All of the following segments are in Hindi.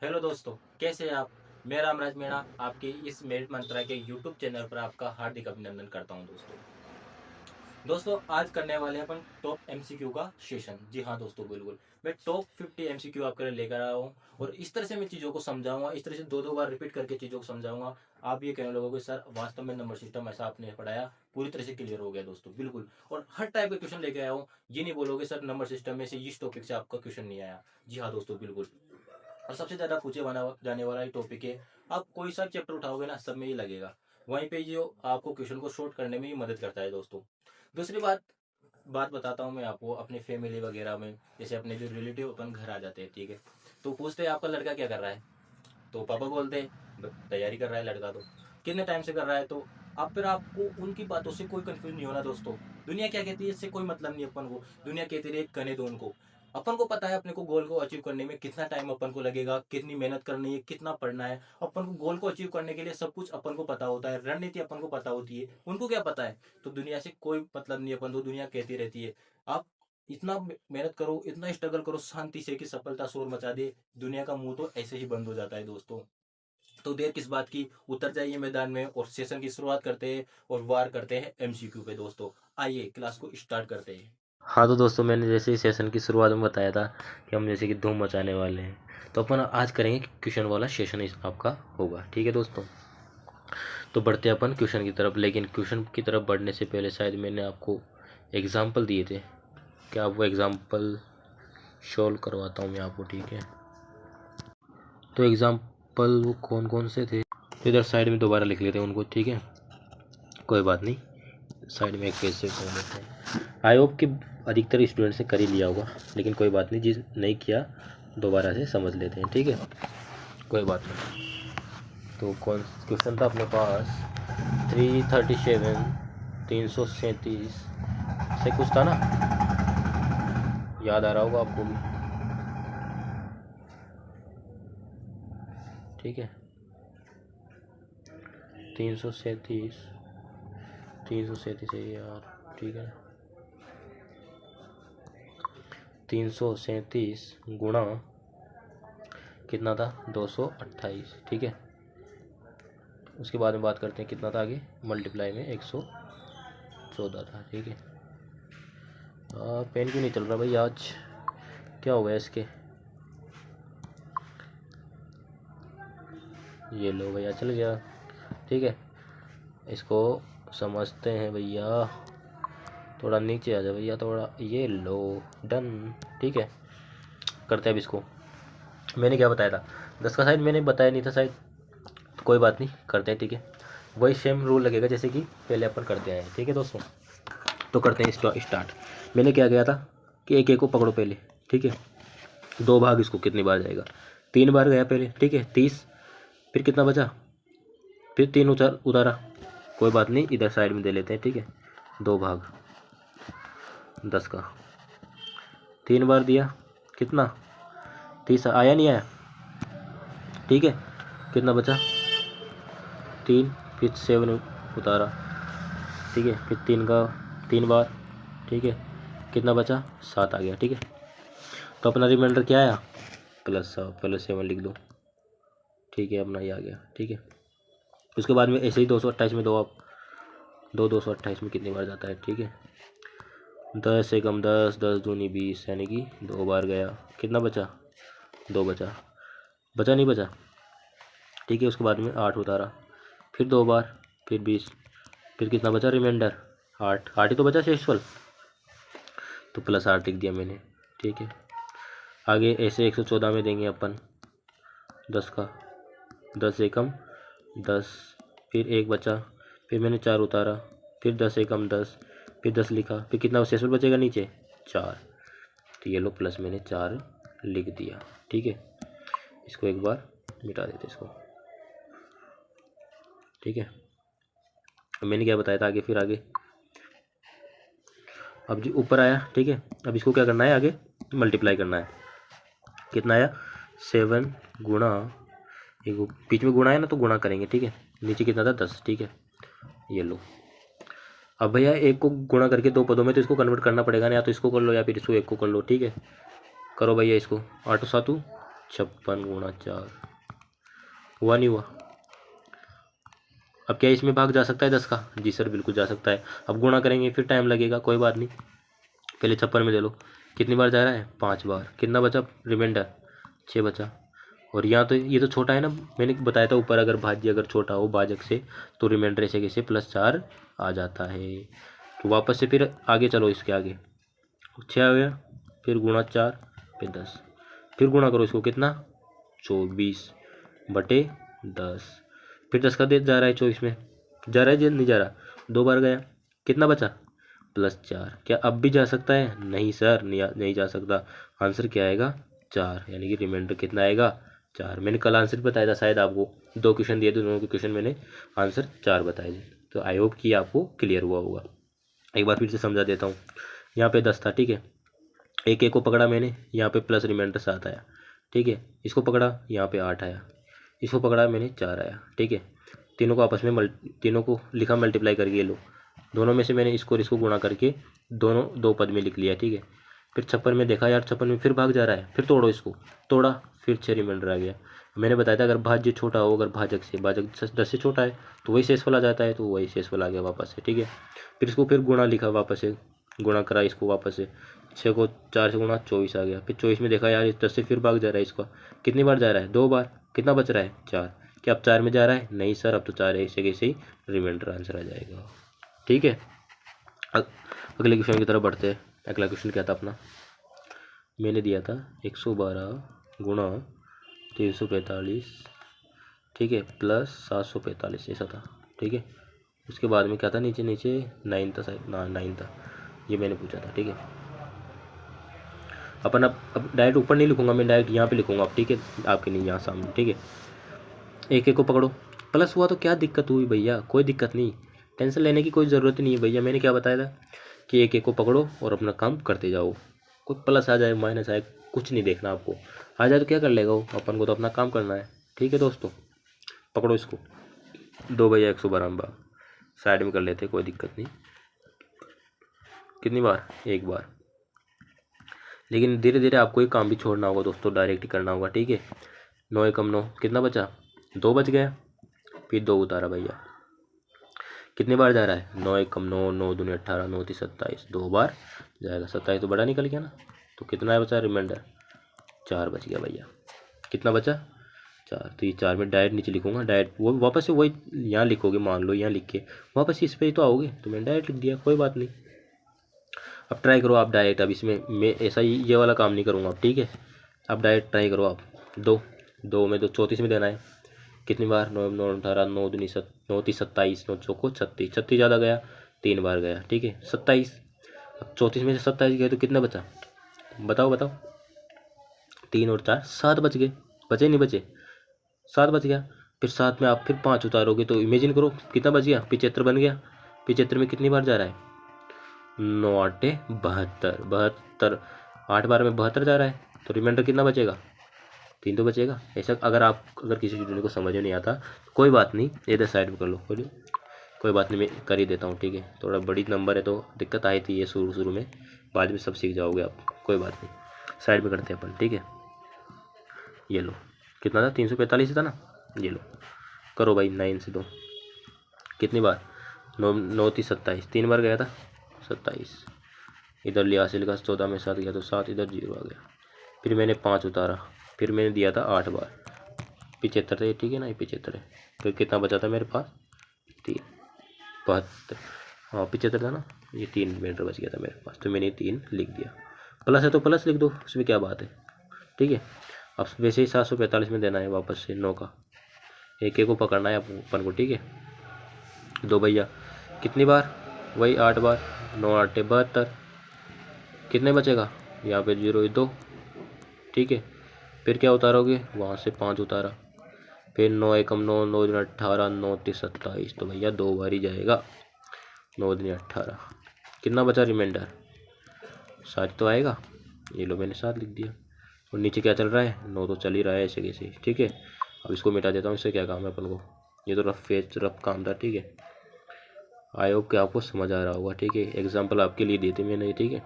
हेलो दोस्तों, कैसे हैं आप। मैं रामराज मीणा आपके इस मेरिट मंत्रा के यूट्यूब चैनल पर आपका हार्दिक अभिनंदन करता हूं। दोस्तों आज करने वाले हैं अपन टॉप एमसीक्यू का सेशन। जी हाँ दोस्तों, बिल्कुल मैं टॉप 50 एमसीक्यू आपके लिए लेकर आया हूँ और इस तरह से मैं चीज़ों को समझाऊंगा, इस तरह से दो दो बार रिपीट करके चीज़ों को समझाऊंगा। आप ये कहने लगोगे सर वास्तव में नंबर सिस्टम ऐसा आपने पढ़ाया पूरी तरह से क्लियर हो गया। दोस्तों बिल्कुल, और हर टाइप का क्वेश्चन लेके आया हूँ। ये नहीं बोलोगे सर नंबर सिस्टम में से इस टॉपिक से आपका क्वेश्चन नहीं आया। जी हाँ दोस्तों, बिल्कुल। और सबसे ज़्यादा पूछे जाने वाला ये टॉपिक है। आप कोई सा चैप्टर उठाओगे ना, सब में ही लगेगा। वहीं पे जो आपको क्वेश्चन को शॉर्ट करने में ही मदद करता है दोस्तों। दूसरी बात बात बताता हूँ मैं आपको अपने फैमिली वगैरह में। जैसे अपने जो रिलेटिव अपन घर आ जाते हैं, ठीक है, तो पूछते हैं आपका लड़का क्या कर रहा है, तो पापा बोलते हैं तैयारी कर रहा है लड़का, तो कितने टाइम से कर रहा है। तो आप फिर आपको उनकी बातों से कोई कंफ्यूज नहीं होना दोस्तों। दुनिया क्या कहती है इससे कोई मतलब नहीं अपन को। दुनिया कहती रही करने दो उनको। अपन को पता है अपने को गोल को अचीव करने में कितना टाइम अपन को लगेगा, कितनी मेहनत करनी है, कितना पढ़ना है। अपन को गोल को अचीव करने के लिए सब कुछ अपन को पता होता है, रणनीति अपन को पता होती है, उनको क्या पता है। तो दुनिया से कोई मतलब नहीं अपन को। दुनिया कहती रहती है आप इतना मेहनत करो, इतना स्ट्रगल करो शांति से कि सफलता शोर मचा दे। दुनिया का मुंह तो ऐसे ही बंद हो जाता है दोस्तों। तो देर किस बात की, उतर जाइए मैदान में और सेशन की शुरुआत करते हैं और वार करते हैं एमसीक्यू पे। दोस्तों आइए क्लास को स्टार्ट करते हैं। हाँ तो दोस्तों, मैंने जैसे ही सेशन की शुरुआत में बताया था कि हम जैसे कि धूम मचाने वाले हैं, तो अपन आज करेंगे क्वेश्चन वाला सेशन आपका होगा। ठीक है दोस्तों, तो बढ़ते हैं अपन क्वेश्चन की तरफ। लेकिन क्वेश्चन की तरफ बढ़ने से पहले शायद मैंने आपको एग्जाम्पल दिए थे, क्या वो एग्जाम्पल सॉल्व करवाता हूँ मैं आपको। ठीक है, तो एग्जाम्पल वो कौन कौन से थे, तो इधर साइड में दोबारा लिख लेते हैं उनको। ठीक है, कोई बात नहीं, साइड में एक पेज से कर लेते हैं। आई होप कि अधिकतर स्टूडेंट्स ने कर ही लिया होगा, लेकिन कोई बात नहीं, जिस नहीं किया दोबारा से समझ लेते हैं। ठीक है, कोई बात नहीं। तो कौन क्वेश्चन था अपने पास, 337 337 से कुछ था ना, याद आ रहा होगा आपको भी। ठीक है, 337 337 है यार। ठीक है, 337 गुणा कितना था, 228। ठीक है, उसके बाद में बात करते हैं कितना था आगे, मल्टीप्लाई में 114 था। ठीक है, पेन क्यों नहीं चल रहा भाई आज, क्या हो गया इसके। ये लो भैया, चल गया। ठीक है, इसको समझते हैं भैया, थोड़ा नीचे आ जाओ भैया, थोड़ा, ये लो, डन। ठीक है, करते हैं अब इसको। मैंने क्या बताया था, 10 का शायद मैंने बताया नहीं था शायद, तो कोई बात नहीं, करते हैं। ठीक है, वही सेम रूल लगेगा जैसे कि पहले अपन करते आए हैं। ठीक है दोस्तों, तो करते हैं स्टार्ट। मैंने क्या किया था कि एक एक को पकड़ो पहले। ठीक है, दो भाग इसको कितनी बार जाएगा, 3 बार गया पहले। ठीक है, 30, फिर कितना बचा, फिर 3 उतारा। कोई बात नहीं, इधर साइड में दे लेते हैं। ठीक है, 2 भाग 10 का, 3 बार दिया, कितना, 30 आया नहीं आया। ठीक है, कितना बचा, 3, फिर 7 उतारा। ठीक है, फिर 3 का 3 बार। ठीक है, कितना बचा, 7 आ गया। ठीक है, तो अपना रिमाइंडर क्या आया, +7 लिख दो। ठीक है, अपना ये आ गया। ठीक है, उसके बाद में ऐसे ही 228 में दो, आप 228 में कितनी बार जाता है। ठीक है, 10 एकम 10, 10 दूनी 20, यानी कि 2 बार गया। कितना बचा, 2 बचा, बचा नहीं बचा। ठीक है, उसके बाद में 8 उतारा, फिर 2 बार, फिर 20, फिर कितना बचा रिमाइंडर, 8 8 ही तो बचा शेषफल, तो +8 लिख दिया मैंने। ठीक है, आगे ऐसे 114 में देंगे अपन 10 का, 10 एकम 10, फिर 1 बचा, फिर मैंने 4 उतारा, फिर 10 एकम 10, फिर 10 लिखा, फिर कितना शेषफल बचेगा नीचे, 4। तो ये लो प्लस मैंने 4 लिख दिया। ठीक है, इसको एक बार मिटा देते इसको। ठीक है, अब मैंने क्या बताया था आगे, फिर आगे अब जो ऊपर आया। ठीक है, अब इसको क्या करना है, आगे मल्टीप्लाई करना है। कितना आया, 7 गुणा, एक बीच में गुणा है ना, तो गुणा करेंगे। ठीक है, नीचे कितना था, 10। ठीक है, ये लो। अब भैया एक को गुणा करके 2 पदों में, तो इसको कन्वर्ट करना पड़ेगा ना, या तो इसको कर लो या फिर इसको एक को कर लो। ठीक है, करो भैया इसको, 8 7 56 गुणा 4 हुआ नहीं हुआ। अब क्या इसमें भाग जा सकता है 10 का? जी सर बिल्कुल जा सकता है। अब गुणा करेंगे फिर टाइम लगेगा, कोई बात नहीं। पहले 56 में दे लो, कितनी बार जा रहा है? 5 बार। कितना बचा रिमाइंडर? 6 बचा। और यहाँ तो ये तो छोटा है ना, मैंने बताया था ऊपर, अगर भाज्य अगर छोटा हो भाजक से तो रिमाइंडर ऐसे कैसे +4 आ जाता है। तो वापस से फिर आगे चलो, इसके आगे 6 आ गया, फिर गुणा 4 फिर 10, फिर गुणा करो इसको, कितना? 24/10। फिर 10 का दे जा रहा है 24 में, जा रहा है नहीं जा रहा? 2 बार गया, कितना बचा? +4। क्या अब भी जा सकता है? नहीं सर, नहीं जा सकता। आंसर क्या आएगा? 4, यानी कि रिमाइंडर कितना आएगा? 4। मैंने कल आंसर बताया था शायद आपको, 2 क्वेश्चन दिए थे, दोनों के क्वेश्चन मैंने आंसर 4 बताए थे। तो आई होप कि आपको क्लियर हुआ होगा। एक बार फिर से समझा देता हूँ। यहाँ पे 10 था, ठीक है, एक को पकड़ा मैंने, यहाँ पे प्लस रिमाइंडर 7 आया, ठीक है। इसको पकड़ा, यहाँ पे 8 आया, इसको पकड़ा मैंने 4 आया, ठीक है। तीनों को आपस में तीनों को लिखा मल्टीप्लाई करके, ये लो, दोनों में से मैंने इसको और इसको गुणा करके दोनों 2 पद में लिख लिया, ठीक है। फिर 56 में देखा यार 56 में फिर भाग जा रहा है, फिर तोड़ो इसको, तोड़ा, फिर 6 रिमाइंडर आ गया। मैंने बताया था अगर भाज्य छोटा हो, अगर भाजक 10 से छोटा है तो वही शेषफल आ जाता है, तो वही शेषफल आ गया वापस से, ठीक है। फिर इसको फिर गुणा लिखा, वापस से गुणा करा इसको, वापस से 6 को 4 से गुणा 24 आ गया। फिर 24 में देखा यार इस 10 से फिर भाग जा रहा है, इसका कितनी बार जा रहा है? 2 बार। कितना बच रहा है? 4। क्या अब 4 में जा रहा है? नहीं सर, अब तो 4 है, इसे कैसे ही रिमाइंडर आंसर आ जाएगा, ठीक है। अगले क्वेश्चन की तरफ बढ़ते हैं। अगला क्वेश्चन क्या था अपना? मैंने दिया था 112 गुणा 345, ठीक है, प्लस 745, ऐसा था, ठीक है। उसके बाद में क्या था? नीचे 9 था शायद, 9 था, ये मैंने पूछा था, ठीक है। अपन अब डायरेक्ट ऊपर नहीं लिखूंगा मैं, डायरेक्ट यहाँ पे लिखूंगा अब, ठीक है, आपके नहीं यहाँ सामने, ठीक है। एक को पकड़ो, प्लस हुआ तो क्या दिक्कत हुई भैया? कोई दिक्कत नहीं, टेंशन लेने की कोई ज़रूरत नहीं है भैया। मैंने क्या बताया था कि एक को पकड़ो और अपना काम करते जाओ, कोई प्लस आ जाए माइनस आए कुछ नहीं देखना आपको, आ जाए तो क्या कर लेगा वो, अपन को तो अपना काम करना है, ठीक है दोस्तों। पकड़ो इसको, 2 भैया 112 बार, साइड में कर लेते, कोई दिक्कत नहीं। कितनी बार? 1 बार। लेकिन धीरे धीरे आपको ये काम भी छोड़ना होगा दोस्तों, डायरेक्ट ही करना होगा, ठीक है। 9 एकम 9, कितना बचा? 2 बच गया, फिर 2 उतारा भैया, कितनी बार जा रहा है? 9 एकम 9, 9 दूनी 18, 9 तीस 27, 2 बार जाएगा। 27 तो बड़ा निकल गया ना, तो कितना बचा रिमाइंडर? 4 बच गया भैया। कितना बचा? 4। तो ये 4 में डायरेक्ट नीचे लिखूंगा, डायरेक्ट वो वापस से वही यहाँ लिखोगे, मान लो यहाँ लिख के वापस इस पे तो आओगे, तो मैंने डायरेक्ट लिख दिया, कोई बात नहीं। अब ट्राई करो आप डायरेक्ट, अब इसमें मैं ऐसा ही ये वाला काम नहीं करूँगा अब, ठीक है। अब डायरेक्ट ट्राई करो आप, 2 में 2 34 में देना है, कितनी बार? 9 9 18, 9 दूनी 9 तीस 27, 9 चौको 36, 36 ज़्यादा गया, 3 बार गया, ठीक है, 27। अब 34 में से 27 गए तो कितना बचा? बताओ बताओ, 3 और 4 7 बच गए, बचे नहीं बचे? 7 बच गया। फिर 7 में आप फिर 5 उतारोगे तो इमेजिन करो कितना बच गया? 75 बन गया। 75 में कितनी बार जा रहा है? 9 8 72, 72, 8 बार में 72 जा रहा है, तो रिमाइंडर कितना बचेगा? 3 तो बचेगा। ऐसा अगर किसी स्टूडेंट को समझ में नहीं आता तो कोई बात नहीं, इधर साइड में कर लो, कोई बात नहीं, मैं कर ही देता हूँ, ठीक है। थोड़ा बड़ी नंबर है तो दिक्कत आई थी ये शुरू में, बाद में सब सीख जाओगे आप, कोई बात नहीं। साइड में करते हैं अपन, ठीक है। ये लो, कितना था? 345 था ना, ये लो, करो भाई 9 से 2, कितनी बार? 9 9 30 27, 3 बार गया था, 27, इधर लिया से लिखा, 14 में 7 गया तो 7, इधर 0 आ गया। फिर मैंने 5 उतारा, फिर मैंने दिया था 8 बार, 75 था, ठीक है ना, ये 75 है। फिर कितना बचा था मेरे पास? 3 72, हाँ 75 था ना, ये 3 रिमाइंडर बच गया था मेरे पास, तो मैंने 3 लिख दिया। प्लस है तो प्लस लिख दो, उसमें क्या बात है, ठीक है। अब वैसे ही 745 में देना है वापस से 9 का, एक को पकड़ना है अपन को, ठीक है। 2 भैया, कितनी बार? वही 8 बार, 9 8 72, कितने बचेगा? यहाँ पे 0 2, ठीक है। फिर क्या उतारोगे? वहाँ से 5 उतारा, फिर 9 एकम 9, 9 दूनी 18, 9 तीस 27, तो भैया 2 बार ही जाएगा, 9 दूनी 18, कितना बचा रिमाइंडर? 7 तो आएगा, ये लो मैंने 7 लिख दिया। और नीचे क्या चल रहा है? 9 तो चल ही रहा है ऐसे कैसे, ठीक है। अब इसको मिटा देता हूँ, इससे क्या काम है अपन को, ये तो रफ काम था, ठीक है। आई होप कि आपको समझ आ रहा होगा, ठीक है। एग्जाम्पल आपके लिए देते मैंने, ठीक है।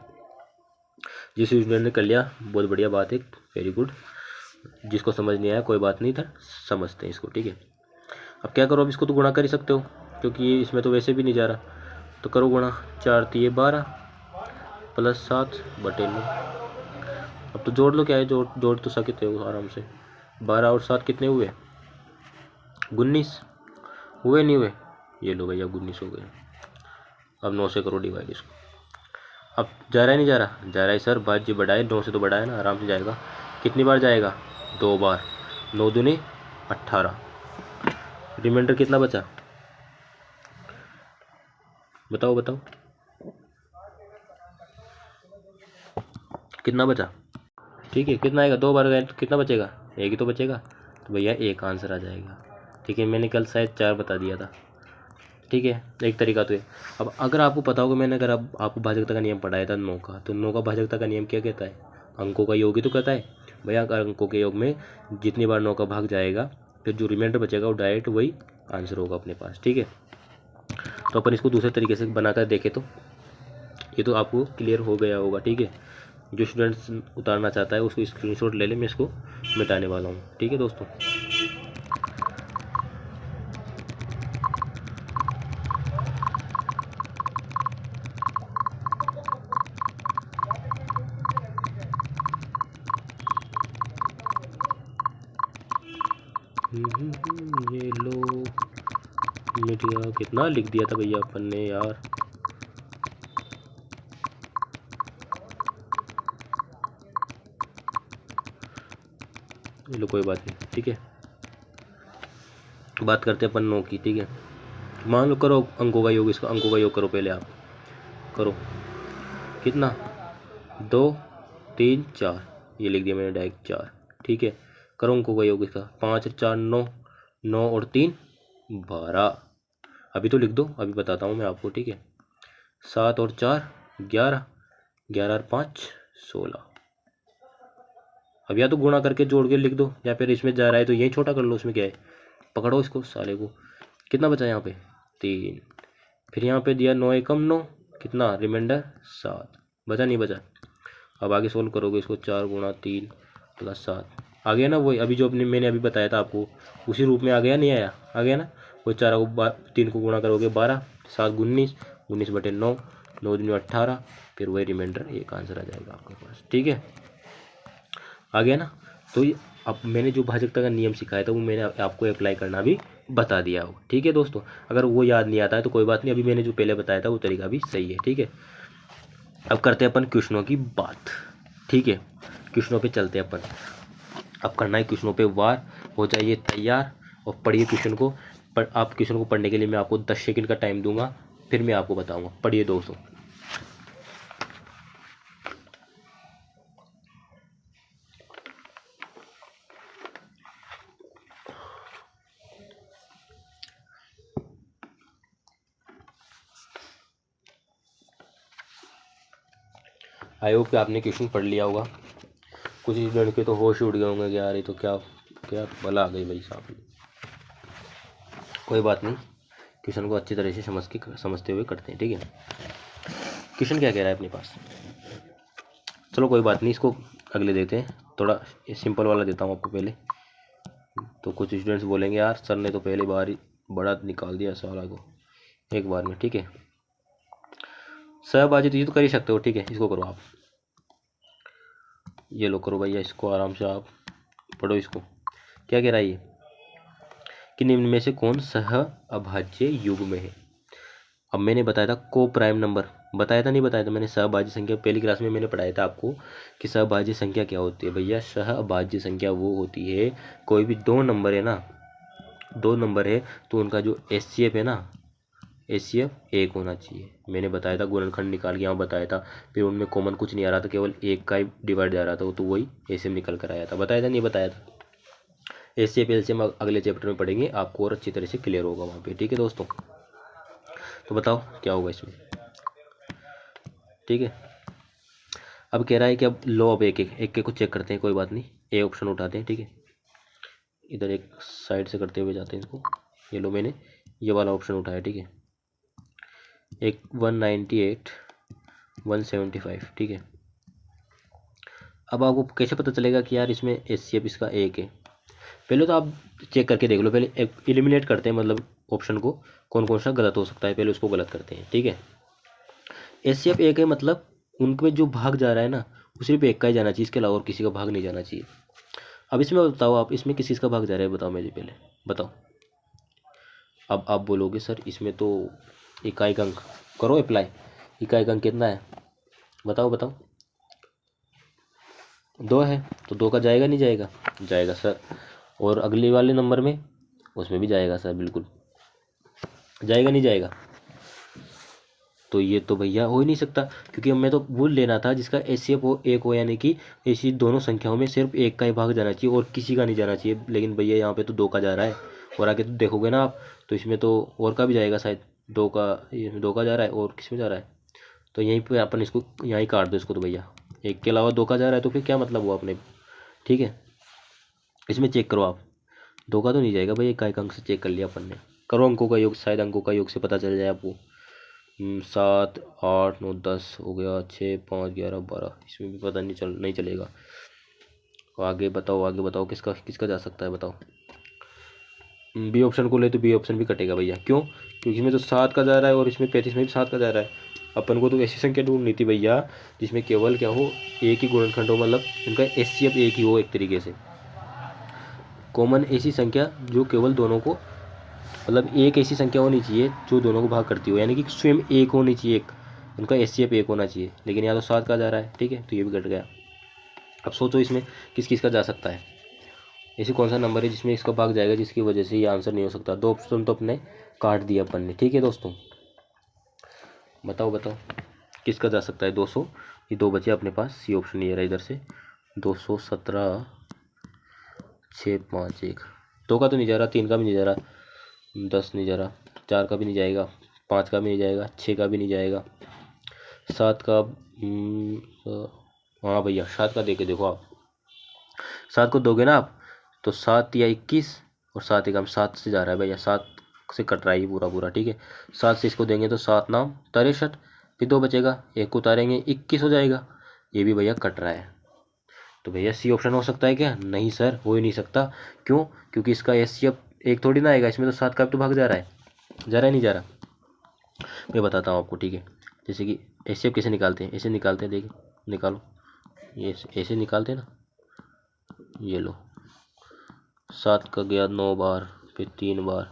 जिस स्टूडेंट ने कर लिया बहुत बढ़िया बात है, वेरी गुड। जिसको समझ नहीं आया कोई बात नहीं, इधर समझते हैं इसको, ठीक है। अब क्या करो, अब इसको तो गुणा कर ही सकते हो क्योंकि ये इसमें तो वैसे भी नहीं जा रहा, तो करो गुणा। 4 तिये 12 प्लस 7/9। अब तो जोड़ लो, क्या है, जोड़ तो सकते हो आराम से। 12 और 7 कितने हुए? 19 हुए, नहीं हुए? ये लो भैया 19 हो गए। अब 9 से करो डिवाइड इसको। अब जा रहा है नहीं जा रहा? जा रहा है सर, भाज्य बढ़ाए, 9 से तो बढ़ाए ना, आराम से जाएगा। कितनी बार जाएगा? 2 बार। 9 दूनी 18। रिमाइंडर कितना बचा? बताओ बताओ, कितना बचा? ठीक है, कितना आएगा? 2 बार गए तो कितना बचेगा? 1 ही तो बचेगा, तो भैया 1 आंसर आ जाएगा। ठीक है, मैंने कल शायद 4 बता दिया था। ठीक है, एक तरीका तो है। अब अगर आपको पता होगा, मैंने अगर आपको भाजकता का नियम पढ़ाया था 9 का, तो 9 का भाजकता का नियम क्या कहता है? अंकों का योग ही तो कहता है भैया। अगर अंकों के योग में जितनी बार 9 का भाग जाएगा, फिर जो रिमाइंडर बचेगा वो डायरेक्ट वही आंसर होगा अपने पास। ठीक है, तो अपन इसको दूसरे तरीके से बनाकर देखें तो ये तो आपको क्लियर हो गया होगा। ठीक है, जो स्टूडेंट्स उतारना चाहता है उसको स्क्रीनशॉट ले ले, मैं इसको मिटाने वाला हूँ। ठीक है दोस्तों, ये लो मिट गया। कितना लिख दिया था भैया अपन ने यार। ये लो कोई बात नहीं, ठीक है। बात करते हैं अपन 9 की। ठीक है, मान लो करो अंकों का योग, इसका अंकों का योग करो पहले आप। करो कितना? 2 3 4, ये लिख दिया मैंने डायरेक्ट 4। ठीक है, करो अंकों का योग इसका। 5 और 4 9, 9 और 3 12। अभी तो लिख दो, अभी बताता हूँ मैं आपको। ठीक है, 7 और 4 11, 11 और 5 16। अब या तो गुणा करके जोड़ के लिख दो, या फिर इसमें जा रहा है तो यही छोटा कर लो, उसमें क्या है। पकड़ो इसको साले को। कितना बचा यहाँ पे? 3। फिर यहाँ पे दिया 9 एकम 9, कितना रिमाइंडर? 7। बचा नहीं बचा? अब आगे सोल्व करोगे इसको। 4 गुणा 3 प्लस 7 आ गया ना, वही अभी जो मैंने अभी बताया था आपको, उसी रूप में आ गया, नहीं आया? आ गया ना। वो 4 को 3 को गुणा करोगे 12, 7 19, 19/9, 9 दूनी 18, फिर वही रिमाइंडर, एक आंसर आ जाएगा आपके पास। ठीक है, आ गया ना। तो ये अब मैंने जो भाजकता का नियम सिखाया था वो मैंने आपको अप्लाई करना भी बता दिया हो। ठीक है दोस्तों, अगर वो याद नहीं आता है तो कोई बात नहीं, अभी मैंने जो पहले बताया था वो तरीका भी सही है। ठीक है, अब करते हैं अपन क्वेश्चनों की बात। ठीक है, क्वेश्चनों पे चलते हैं अपन। अब करना है क्वेश्चनों पे वार। हो जाइए तैयार और पढ़िए क्वेश्चन को। पर आप क्वेश्चन को पढ़ने के लिए मैं आपको 10 सेकंड का टाइम दूंगा, फिर मैं आपको बताऊंगा। पढ़िए दोस्तों। आई होप कि आपने क्वेश्चन पढ़ लिया होगा। कुछ स्टूडेंट के तो होश उड़ गए होंगे कि यार ये तो क्या क्या बला आ गई भाई साहब। कोई बात नहीं, क्वेश्चन को अच्छी तरह से समझते हुए करते हैं। ठीक है, क्वेश्चन क्या कह रहा है अपने पास? चलो कोई बात नहीं, इसको अगले देते हैं। थोड़ा सिंपल वाला देता हूँ आपको पहले। तो कुछ स्टूडेंट्स बोलेंगे यार सर ने तो पहली बार ही बड़ा निकाल दिया सवाल को एक बार में। ठीक है, सहबाजी तो ये तो कर ही सकते हो। ठीक है, इसको करो आप। ये लो करो भैया, इसको आराम से आप पढ़ो। इसको क्या कह रहा है ये कि निम्न में से कौन सह अभाज्य युग्म है? अब मैंने बताया था को प्राइम नंबर, बताया था नहीं बताया था मैंने? सहभाज्य संख्या पहली क्लास में मैंने पढ़ाया था आपको कि सहभाज्य संख्या क्या होती है भैया। सहअभाज्य संख्या वो होती है, कोई भी 2 नंबर है ना, 2 नंबर है तो उनका जो एचसीएफ है ना, एचसीएफ 1 होना चाहिए। मैंने बताया था, गुणनखंड निकाल के यहाँ बताया था। फिर उनमें कॉमन कुछ नहीं आ रहा था, केवल 1 का ही डिवाइड जा रहा था, तो वही एचसीएफ निकल कर आया था। बताया था नहीं बताया था? एचसीएफ एलसीएम अगले चैप्टर में पढ़ेंगे, आपको और अच्छी तरह से क्लियर होगा वहाँ पे। ठीक है दोस्तों, तो बताओ क्या होगा इसमें? ठीक है, अब कह रहा है कि अब लो, अब एक एक एक को चेक करते हैं। कोई बात नहीं, ए ऑप्शन उठाते हैं। ठीक है, इधर एक साइड से करते हुए जाते हैं इसको। ये लो मैंने ये वाला ऑप्शन उठाया। ठीक है, एक 198 175। ठीक है, अब आपको कैसे पता चलेगा कि यार इसमें HCF इसका 1 है? पहले तो आप चेक करके देख लो, पहले एलिमिनेट करते हैं, मतलब ऑप्शन को कौन कौन सा गलत हो सकता है, पहले उसको गलत करते हैं, ठीक है। HCF 1 है, मतलब उनमें जो भाग जा रहा है ना, वो सिर्फ एक का ही जाना चाहिए, इसके अलावा और किसी का भाग नहीं जाना चाहिए। अब इसमें बताओ आप, इसमें किस चीज़ का भाग जा रहा है, बताओ मुझे पहले बताओ। अब आप बोलोगे सर इसमें तो इकाई अंक, करो अप्लाई। इकाई अंक कितना है बताओ बताओ। 2 है, तो 2 का जाएगा नहीं जाएगा? जाएगा सर। और अगले वाले नंबर में, उसमें भी जाएगा सर, बिल्कुल जाएगा नहीं जाएगा? तो ये तो भैया हो ही नहीं सकता, क्योंकि हमें तो भूल लेना था जिसका HCF हो 1 हो, यानी कि ऐसी दोनों संख्याओं में सिर्फ एक का ही भाग जाना चाहिए और किसी का नहीं जाना चाहिए। लेकिन भैया यहाँ पे तो 2 का जा रहा है, और आगे तो देखोगे ना आप, तो इसमें तो और का भी जाएगा शायद। 2 का, इसमें 2 का जा रहा है और किस में जा रहा है? तो यहीं पर अपन इसको यहाँ ही काट दो इसको, तो भैया 1 के अलावा 2 का जा रहा है, तो फिर क्या मतलब हुआ अपने, ठीक है। इसमें चेक करो आप, 2 का तो नहीं जाएगा भाई, इकाई अंक से चेक कर लिया अपन ने। करो अंकों का योग, शायद अंकों का योग से पता चल जाए आपको। 7 8 9 10 हो गया, 6 5 11 12, इसमें भी पता नहीं चलेगा। आगे बताओ, आगे बताओ, किसका किसका जा सकता है बताओ। बी ऑप्शन को ले तो बी ऑप्शन भी कटेगा भैया, क्यों? क्योंकि इसमें तो 7 का जा रहा है और इसमें 35 में भी 7 का जा रहा है। अपन को तो ऐसी संख्या ढूंढनी थी भैया जिसमें केवल क्या हो, एक ही गुणनखंड हो, मतलब इनका HCF एक ही हो, एक तरीके से कॉमन ऐसी संख्या जो केवल दोनों को, मतलब एक ऐसी संख्या होनी चाहिए जो दोनों को भाग करती हो, यानी कि स्वयं एक होनी चाहिए, एक उनका HCF एक होना चाहिए। लेकिन यहाँ तो 7 का जा रहा है, ठीक है, तो ये भी घट गया। अब सोचो इसमें किस किस का जा सकता है, ऐसे कौन सा नंबर है जिसमें इसका भाग जाएगा, जिसकी वजह से ये आंसर नहीं हो सकता। 2 ऑप्शन तो अपने काट दिया अपन ने, ठीक है दोस्तों। बताओ बताओ किसका जा सकता है 200, ये 2 बचे अपने पास। सी ऑप्शन ये रहा इधर से, 217 6 5 1। 2 का तो नहीं जा रहा, 3 का भी नहीं जा रहा, 10 नहीं जा रहा, 4 का भी नहीं जाएगा, 5 का भी नहीं जाएगा, 6 का भी नहीं जाएगा, 7 का हाँ भैया 7 का देके देखो आप। 7 को दोगे ना आप, तो 7 या 21, और 7 एकम 7 से जा रहा है भैया, 7 से कट रहा है ये पूरा पूरा, ठीक है। 7 से इसको देंगे तो 7 नाम 63, फिर 2 बचेगा, एक को उतारेंगे 21 हो जाएगा, ये भी भैया कट रहा है। तो भैया सी ऑप्शन हो सकता है क्या? नहीं सर, हो ही नहीं सकता। क्यों? क्योंकि इसका HCF एक थोड़ी ना आएगा, इसमें तो 7 का भी तो भाग जा रहा है, जा रहा है नहीं जा रहा? मैं बताता हूँ आपको, ठीक है। जैसे कि HCF कैसे निकालते हैं, ऐसे निकालते हैं, देखिए निकालो, ये ऐसे निकालते हैं ना, ये लो 7 का गया 9 बार, फिर 3 बार,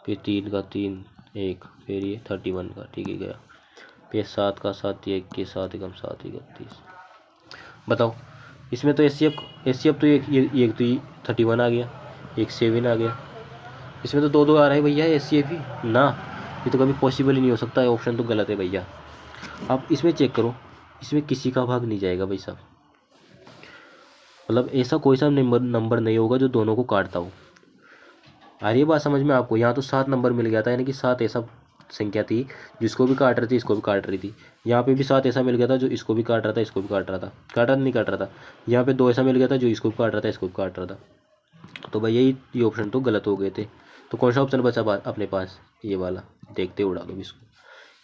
फिर 3 का 3 1, फिर ये 31 का, ठीक है गया, फिर 7 का 7 ये 21, 7 एकम 7 31। बताओ इसमें तो HCF तो एक तो 31 आ गया, एक 7 आ गया, इसमें तो 2 2 आ रहा है भैया HCF ही ना, ये तो कभी पॉसिबल ही नहीं हो सकता है, ऑप्शन तो गलत है भैया। आप इसमें चेक करो, इसमें किसी का भाग नहीं जाएगा भाई साहब, मतलब ऐसा कोई सा नंबर नहीं होगा जो दोनों को काटता हो। आ रही है बात समझ में आपको? यहाँ तो 7 नंबर मिल गया था, यानी कि 7 ऐसा संख्या थी जिसको भी काट रही थी, इसको भी काट रही थी। यहाँ पे भी 7 ऐसा मिल गया था जो इसको भी काट रहा था, इसको भी काट रहा था, काटा नहीं काट रहा था। यहाँ पे 2 ऐसा मिल गया था जो इसको भी काट रहा था, इसको भी काट रहा था। तो भैया ये ऑप्शन तो गलत हो गए थे। तो कौन सा ऑप्शन बचा अपने पास? ये वाला, देखते उड़ा दो इसको।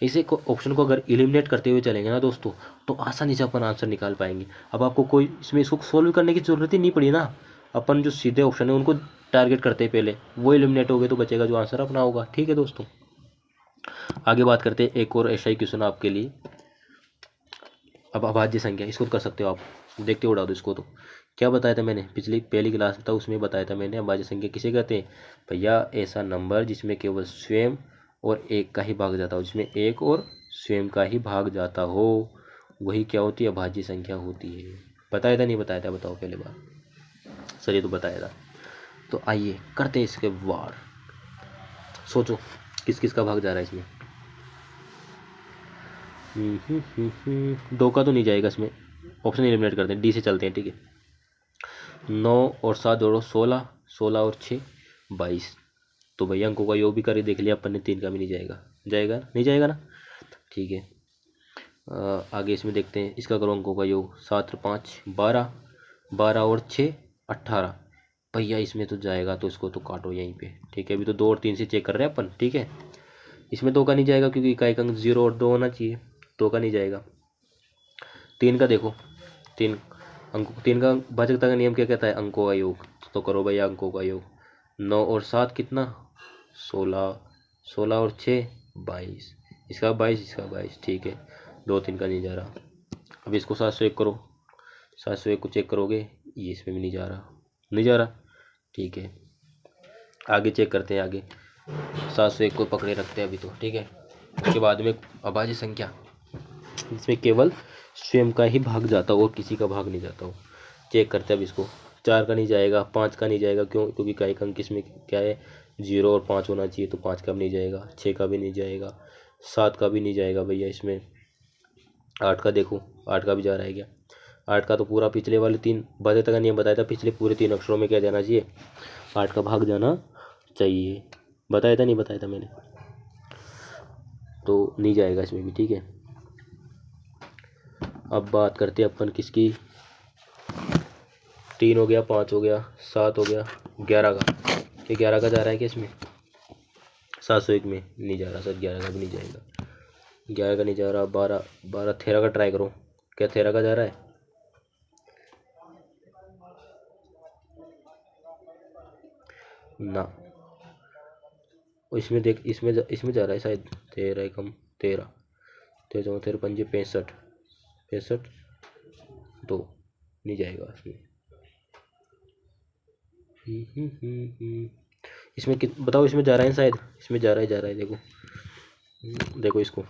इसे ऑप्शन को अगर एलिमिनेट करते हुए चलेंगे ना दोस्तों, तो आसानी से अपन आंसर निकाल पाएंगे। अब आपको कोई इसमें इसको सोल्व करने की जरूरत ही नहीं पड़ी ना, अपन जो सीधे ऑप्शन है उनको टारगेट करते हैं पहले, वो एलिमिनेट हो गए तो बचेगा जो आंसर अपना होगा, ठीक है दोस्तों। आगे बात करते हैं एक और ऐसा ही क्वेश्चन आपके लिए। अब अभाज्य संख्या, इसको कर सकते हो आप, देखते उड़ा दो इसको। तो क्या बताया था मैंने पिछली पहली क्लास में था, उसमें बताया था मैंने अभाज्य संख्या किसे कहते हैं भैया? ऐसा नंबर जिसमें केवल स्वयं और एक का ही भाग जाता हो, जिसमें एक और स्वयं का ही भाग जाता हो, वही क्या होती है? अभाज्य संख्या होती है। बताया था नहीं बताया था? बताओ पहले बार। सर ये तो बताया था। तो आइए करते हैं इसके वार। सोचो किस किस का भाग जा रहा है इसमें। 2 का तो नहीं जाएगा इसमें, ऑप्शन एलिमिनेट करते हैं, डी से चलते हैं, ठीक है। 9 और 7 जोड़ो 16, 16 और 6 22। तो भैया अंकों का योग भी करके देख लिया अपन ने, 3 का भी नहीं जाएगा, जाएगा नहीं जाएगा ना, ठीक है। आगे इसमें देखते हैं, इसका करो अंकों का योग, 7 और 5 12, 12 और 6 18। भैया इसमें तो जाएगा, तो इसको तो काटो यहीं पे, ठीक है। अभी तो 2 और 3 से चेक कर रहे हैं अपन, ठीक है। इसमें 2 का नहीं जाएगा क्योंकि इकाई का अंक 0 और 2 होना चाहिए, 2 का नहीं जाएगा। 3 का देखो, 3 अंक 3 का भाजकता का नियम क्या कहता है? अंकों का योग। तो करो भैया अंकों का योग। 9 और 7 कितना? 16। 16 और 6 22। इसका 22, इसका 22। ठीक है, 2 3 का नहीं जा रहा। अब इसको 701 करो। 701 को चेक करोगे, ये इसमें भी नहीं जा रहा, नहीं जा रहा। ठीक है, आगे चेक करते हैं। आगे 701 को पकड़े रखते हैं अभी तो। ठीक है, उसके बाद में अभाज्य संख्या इसमें केवल स्वयं का ही भाग जाता हो और किसी का भाग नहीं जाता हो। चेक करते हैं अब इसको। 4 का नहीं जाएगा, 5 का नहीं जाएगा। क्यों? क्योंकि का एक अंक इसमें क्या है? 0 और 5 होना चाहिए, तो 5 का भी नहीं जाएगा। 6 का भी नहीं जाएगा, 7 का भी नहीं जाएगा भैया इसमें। 8 का देखो, 8 का भी जा रहा है क्या? 8 का तो पूरा पिछले वाले 3 भाज्यता का नियम बताया था, पिछले पूरे 3 अक्षरों में क्या जाना चाहिए? 8 का भाग जाना चाहिए। बताया था, नहीं बताया था मैंने? तो नहीं जाएगा इसमें भी। ठीक है, अब बात करते हैं अपन किसकी। 3 हो गया, 5 हो गया, 7 हो गया, 11 का। ये 11 का जा रहा है क्या इसमें? 701 में नहीं जा रहा सर, 11 का भी नहीं जाएगा। 11 का नहीं जा रहा। 12 12 13 का ट्राई करो। क्या 13 का जा रहा है? ना, इसमें देख, इसमें जा रहा है शायद। 13 कम 13, 13 13 पंजे 65, 65 2 नहीं जाएगा इसमें। इसमें बताओ, इसमें जा रहा है शायद? इसमें जा रहा है देखो। देखो इसको,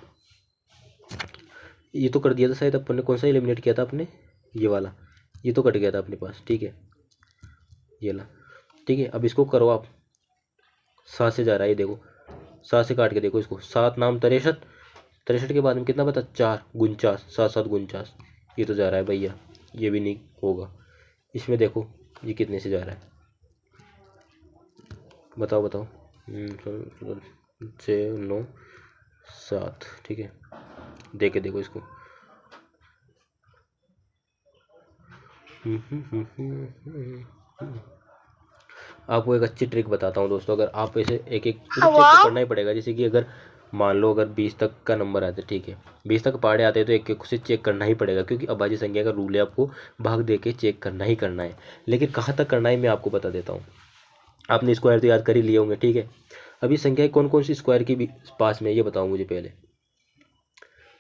ये तो कर दिया था शायद अपन ने। कौन सा एलिमिनेट किया था आपने? ये वाला, ये तो कट गया था अपने पास। ठीक है, ये ला। ठीक है, अब इसको करो आप। 7 से जा रहा है ये देखो, 7 से काट के देखो इसको। 7 नाम 63, 63 के बाद में कितना बता? 4 49, 7 7 49। ये तो जा रहा है भैया, ये भी नहीं होगा। इसमें देखो ये कितने से जा रहा है? बताओ बताओ। 6 9 7। ठीक है, दे के देखो इसको। आपको एक अच्छी ट्रिक बताता हूँ दोस्तों। अगर आप ऐसे एक एक चेक तो करना ही पड़ेगा। जैसे कि अगर मान लो अगर 20 तक का नंबर आता है, ठीक है, 20 तक पहाड़े आते हैं, तो एक एक से चेक करना ही पड़ेगा, क्योंकि अभाज्य संख्या का रूल है, आपको भाग दे के चेक करना ही करना है। लेकिन कहाँ तक करना है मैं आपको बता देता हूँ। आपने स्क्वायर तो याद कर ही लिए होंगे। ठीक है, अभी संख्याएं कौन कौन सी स्क्वायर की भी पास में, ये बताओ मुझे पहले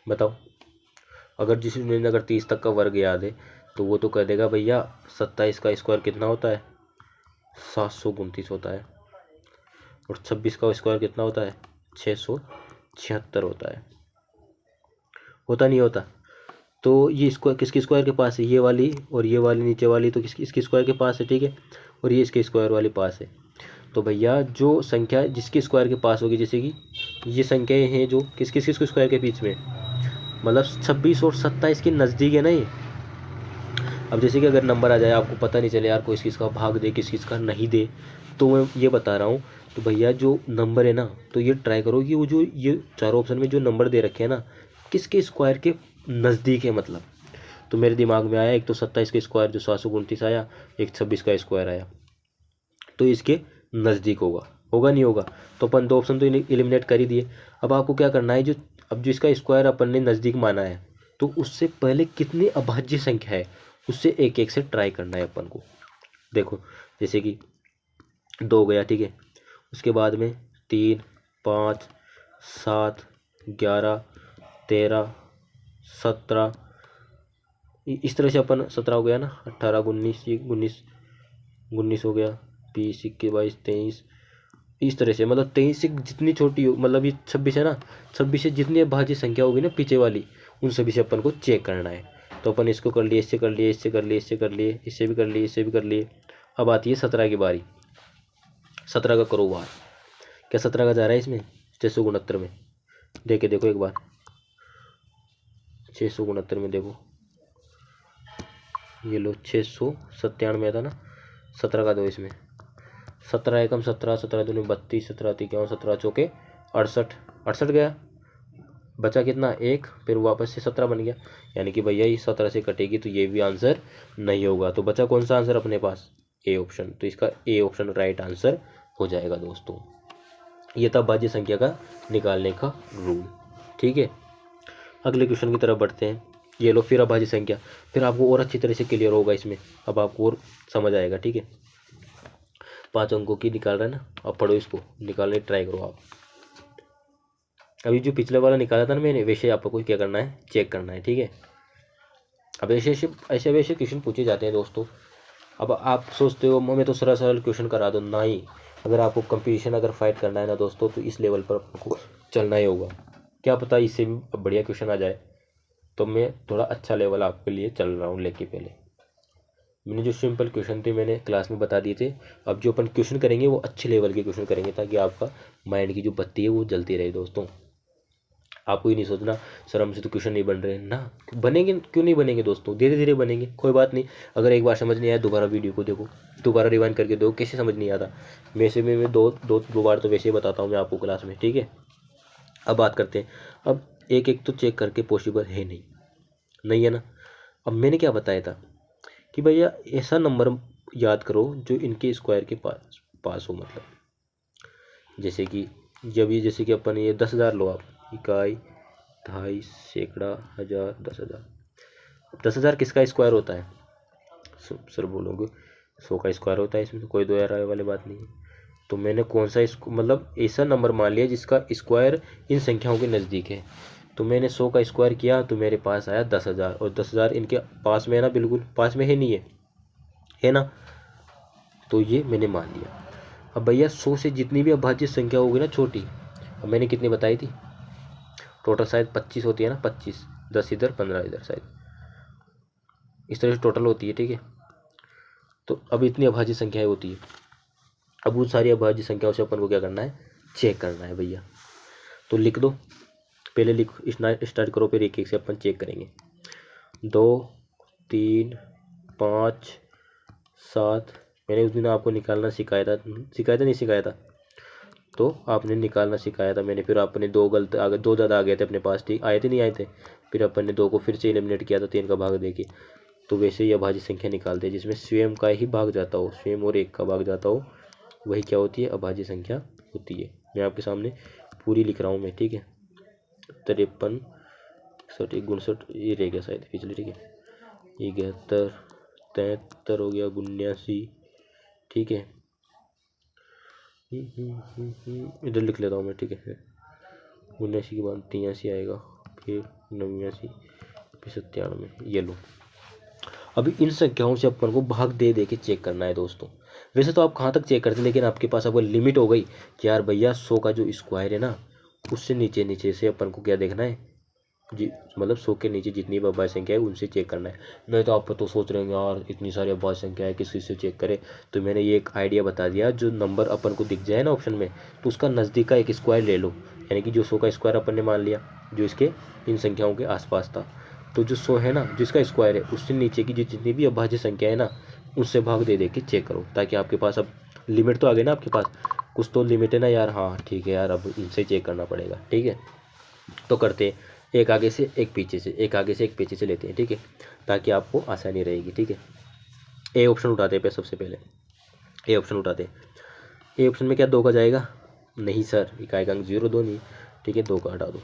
बताओ। अगर जिसमें अगर 30 तक का वर्ग याद है, तो वो तो कह देगा भैया 27 का स्क्वायर कितना होता है? 729 होता है। और 26 का स्क्वायर कितना होता है? 676 होता है। होता नहीं होता? तो ये स्क्वायर किसकी स्क्वायर के पास है? ये वाली और ये वाली नीचे वाली तो किसकी, इसकी स्क्वायर के पास है। ठीक है, और ये इसके स्क्वायर वाली पास है। तो भैया जो संख्या जिसकी स्क्वायर के पास होगी, जैसे कि ये संख्याएं हैं जो किस किस किस स्क्वायर के बीच में, मतलब 26 और 27 के नज़दीक है ना ये। अब जैसे कि अगर नंबर आ जाए, आपको पता नहीं चले यार कोई किसका भाग दे किस किसका नहीं दे, तो मैं ये बता रहा हूँ। तो भैया जो नंबर है ना, तो ये ट्राई करो कि वो जो ये चारों ऑप्शन में जो नंबर दे रखे हैं ना, किसके स्क्वायर के नज़दीक है मतलब। तो मेरे दिमाग में आया, एक तो 27 का स्क्वायर जो 729 आया, एक 26 का स्क्वायर आया, तो इसके नज़दीक होगा। होगा नहीं होगा? तो अपन 2 ऑप्शन तो एलिमिनेट कर ही दिए। अब आपको क्या करना है, जो अब जो इसका स्क्वायर अपन ने नज़दीक माना है, तो उससे पहले कितनी अभाज्य संख्या है, उससे एक एक से ट्राई करना है अपन को। देखो जैसे कि 2 गया, ठीक है, उसके बाद में 3 5 7 11 13 17, इस तरह से अपन 17 हो गया ना, 18 19 19 19 हो गया, 20 21 22 23, इस तरह से मतलब 23 से जितनी छोटी हो, मतलब ये 26 है ना, 26 से जितनी अभाज्य संख्या होगी ना पीछे वाली, उन सभी से अपन को चेक करना है। तो अपन इसको कर लिए, इससे कर लिए, इससे कर लिए, इससे कर लिए, इससे भी कर लिए, इससे भी कर लिए। अब आती है 17 की बारी। 17 का करो बार। क्या 17 का जा रहा है इसमें? 669 में। देखे देखो एक बार, 669 में देखो, ये लो 697 था ना, 17 का दो इसमें। 17 एकम 17, 17 दूनी 32, 17 तिक्यावन, 17 चौके 68, 68 गया। बचा कितना? 1, फिर वापस से 17 बन गया। यानी कि भैया ये 17 से कटेगी, तो ये भी आंसर नहीं होगा। तो बचा कौन सा आंसर अपने पास? A option. तो इसका ए ऑप्शन राइट आंसर हो जाएगा दोस्तों। ये था भाज्य संख्या का निकालने का रूल। ठीक है, अगले क्वेश्चन की तरफ बढ़ते हैं। ये लो, फिर अभाज्य संख्या, फिर आपको और अच्छी तरह से क्लियर होगा इसमें, अब आपको और समझ आएगा। ठीक है, 5 अंकों की निकाल रहा है ना, अब पढ़ो इसको, निकालने ट्राई करो आप। अभी जो पिछले वाला निकाला था ना मैंने, वैसे आपको क्या करना है, चेक करना है। ठीक है, अब ऐसे वैसे क्वेश्चन पूछे जाते हैं दोस्तों। अब आप सोचते हो मैं तो सरल सरल क्वेश्चन करा दूँ, नहीं, अगर आपको कंपटीशन अगर फाइट करना है ना दोस्तों, तो इस लेवल पर आपको चलना ही होगा। क्या पता इससे भी बढ़िया क्वेश्चन आ जाए, तो मैं थोड़ा अच्छा लेवल आपके लिए चल रहा हूँ लेके। पहले मैंने जो सिंपल क्वेश्चन थे मैंने क्लास में बता दिए थे, अब जो अपन क्वेश्चन करेंगे वो अच्छे लेवल के क्वेश्चन करेंगे, ताकि आपका माइंड की जो बत्ती है वो जलती रहे दोस्तों। आपको ही नहीं सोचना सर हमसे तो क्वेश्चन नहीं बन रहे ना, बनेंगे, क्यों नहीं बनेंगे दोस्तों, धीरे धीरे बनेंगे, कोई बात नहीं। अगर एक बार समझ नहीं आया, दोबारा वीडियो को देखो, दोबारा रिवाइंड करके दो, कैसे समझ नहीं आता। वैसे में मैं दो बार तो वैसे ही बताता हूँ मैं आपको क्लास में। ठीक है, अब बात करते हैं। अब एक एक तो चेक करके पॉसिबल है नहीं, नहीं है ना। अब मैंने क्या बताया था कि भैया ऐसा नंबर याद करो जो इनके स्क्वायर के पास पास हो, मतलब जैसे कि जब ये, जैसे कि अपन ये 10,000 लो आप, इकाई, ढाई, सैकड़ा, हज़ार, 10,000। 10,000 किसका स्क्वायर होता है, सर बोलोगे 100 का स्क्वायर होता है, इसमें तो कोई दो यार वाली बात नहीं है। तो मैंने कौन सा इसको मतलब ऐसा नंबर मान लिया जिसका स्क्वायर इन संख्याओं के नज़दीक है। तो मैंने 100 का स्क्वायर किया तो मेरे पास आया 10,000, और 10,000 इनके पास में है ना, बिल्कुल पास में है, नहीं है, है ना, तो ये मैंने मान लिया। अब भैया 100 से जितनी भी अभाज्य संख्या होगी ना छोटी, अब मैंने कितनी बताई थी, टोटल शायद 25 होती है ना, 25, 10 इधर 15 इधर, शायद इस तरह से टोटल होती है। ठीक है, तो अब इतनी अभाज्य संख्याएं होती है। अब उन सारी अभाज्य संख्याओं से अपन को क्या करना है, चेक करना है भैया। तो लिख दो, पहले लिख स्टार्ट करो, फिर एक एक से अपन चेक करेंगे। 2, 3, 5, 7, मैंने उस दिन आपको निकालना सिखाया था, नहीं सिखाया था, तो आपने निकालना सिखाया था मैंने, फिर आपने 2 गलत आ गए, 2 ज़्यादा आ गए थे अपने पास, ठीक आए थे, नहीं आए थे, फिर अपन ने 2 को फिर से एलिमिनेट किया था 3 का भाग देके। तो वैसे ही अभाज्य संख्या निकालते हैं जिसमें स्वयं का ही भाग जाता हो, स्वयं और 1 का भाग जाता हो, वही क्या होती है, अभाज्य संख्या होती है। मैं आपके सामने पूरी लिख रहा हूँ मैं। ठीक है, 53, 61, 59, ये रह गया शायद पिछले। ठीक है, 71, 73 हो गया, 79। ठीक है, इधर लिख लेता हूँ मैं। ठीक है, 79 के बाद 83 आएगा, फिर 89, फिर 97, ये लो। अभी इन संख्याओं से अपन को भाग दे दे के चेक करना है दोस्तों। वैसे तो आप कहाँ तक चेक करते हैं, लेकिन आपके पास अब लिमिट हो गई कि यार भैया 100 का जो स्क्वायर है ना, उससे नीचे नीचे से अपन को क्या देखना है जी, मतलब 100 के नीचे जितनी भी अभाज्य संख्या है उनसे चेक करना है। नहीं तो आप तो सोच रहे होंगे यार इतनी सारी अभाज्य संख्या है किस से चेक करें, तो मैंने ये एक आइडिया बता दिया, जो नंबर अपन को दिख जाए ना ऑप्शन में, तो उसका नज़दीक का एक स्क्वायर ले लो, यानी कि जो 100 का स्क्वायर अपन ने मान लिया जो इसके इन संख्याओं के आसपास था, तो जो 100 है ना जिसका स्क्वायर है, उससे नीचे की जो जितनी भी अभाज्य संख्या है ना, उससे भाग दे दे के चेक करो, ताकि आपके पास अब लिमिट तो आ गई ना, आपके पास कुछ तो लिमिट है ना यार। हाँ ठीक है यार, अब इनसे चेक करना पड़ेगा। ठीक है, तो करते हैं, एक आगे से एक पीछे से, एक आगे से एक पीछे से लेते हैं। ठीक है, ताकि आपको आसानी रहेगी। ठीक है, ए ऑप्शन उठाते हैं पे, सबसे पहले ए ऑप्शन उठाते हैं। ए ऑप्शन में क्या 2 का जाएगा, नहीं सर, इकाई का अंक 0, 2 नहीं। ठीक है, 2 का हटा दो।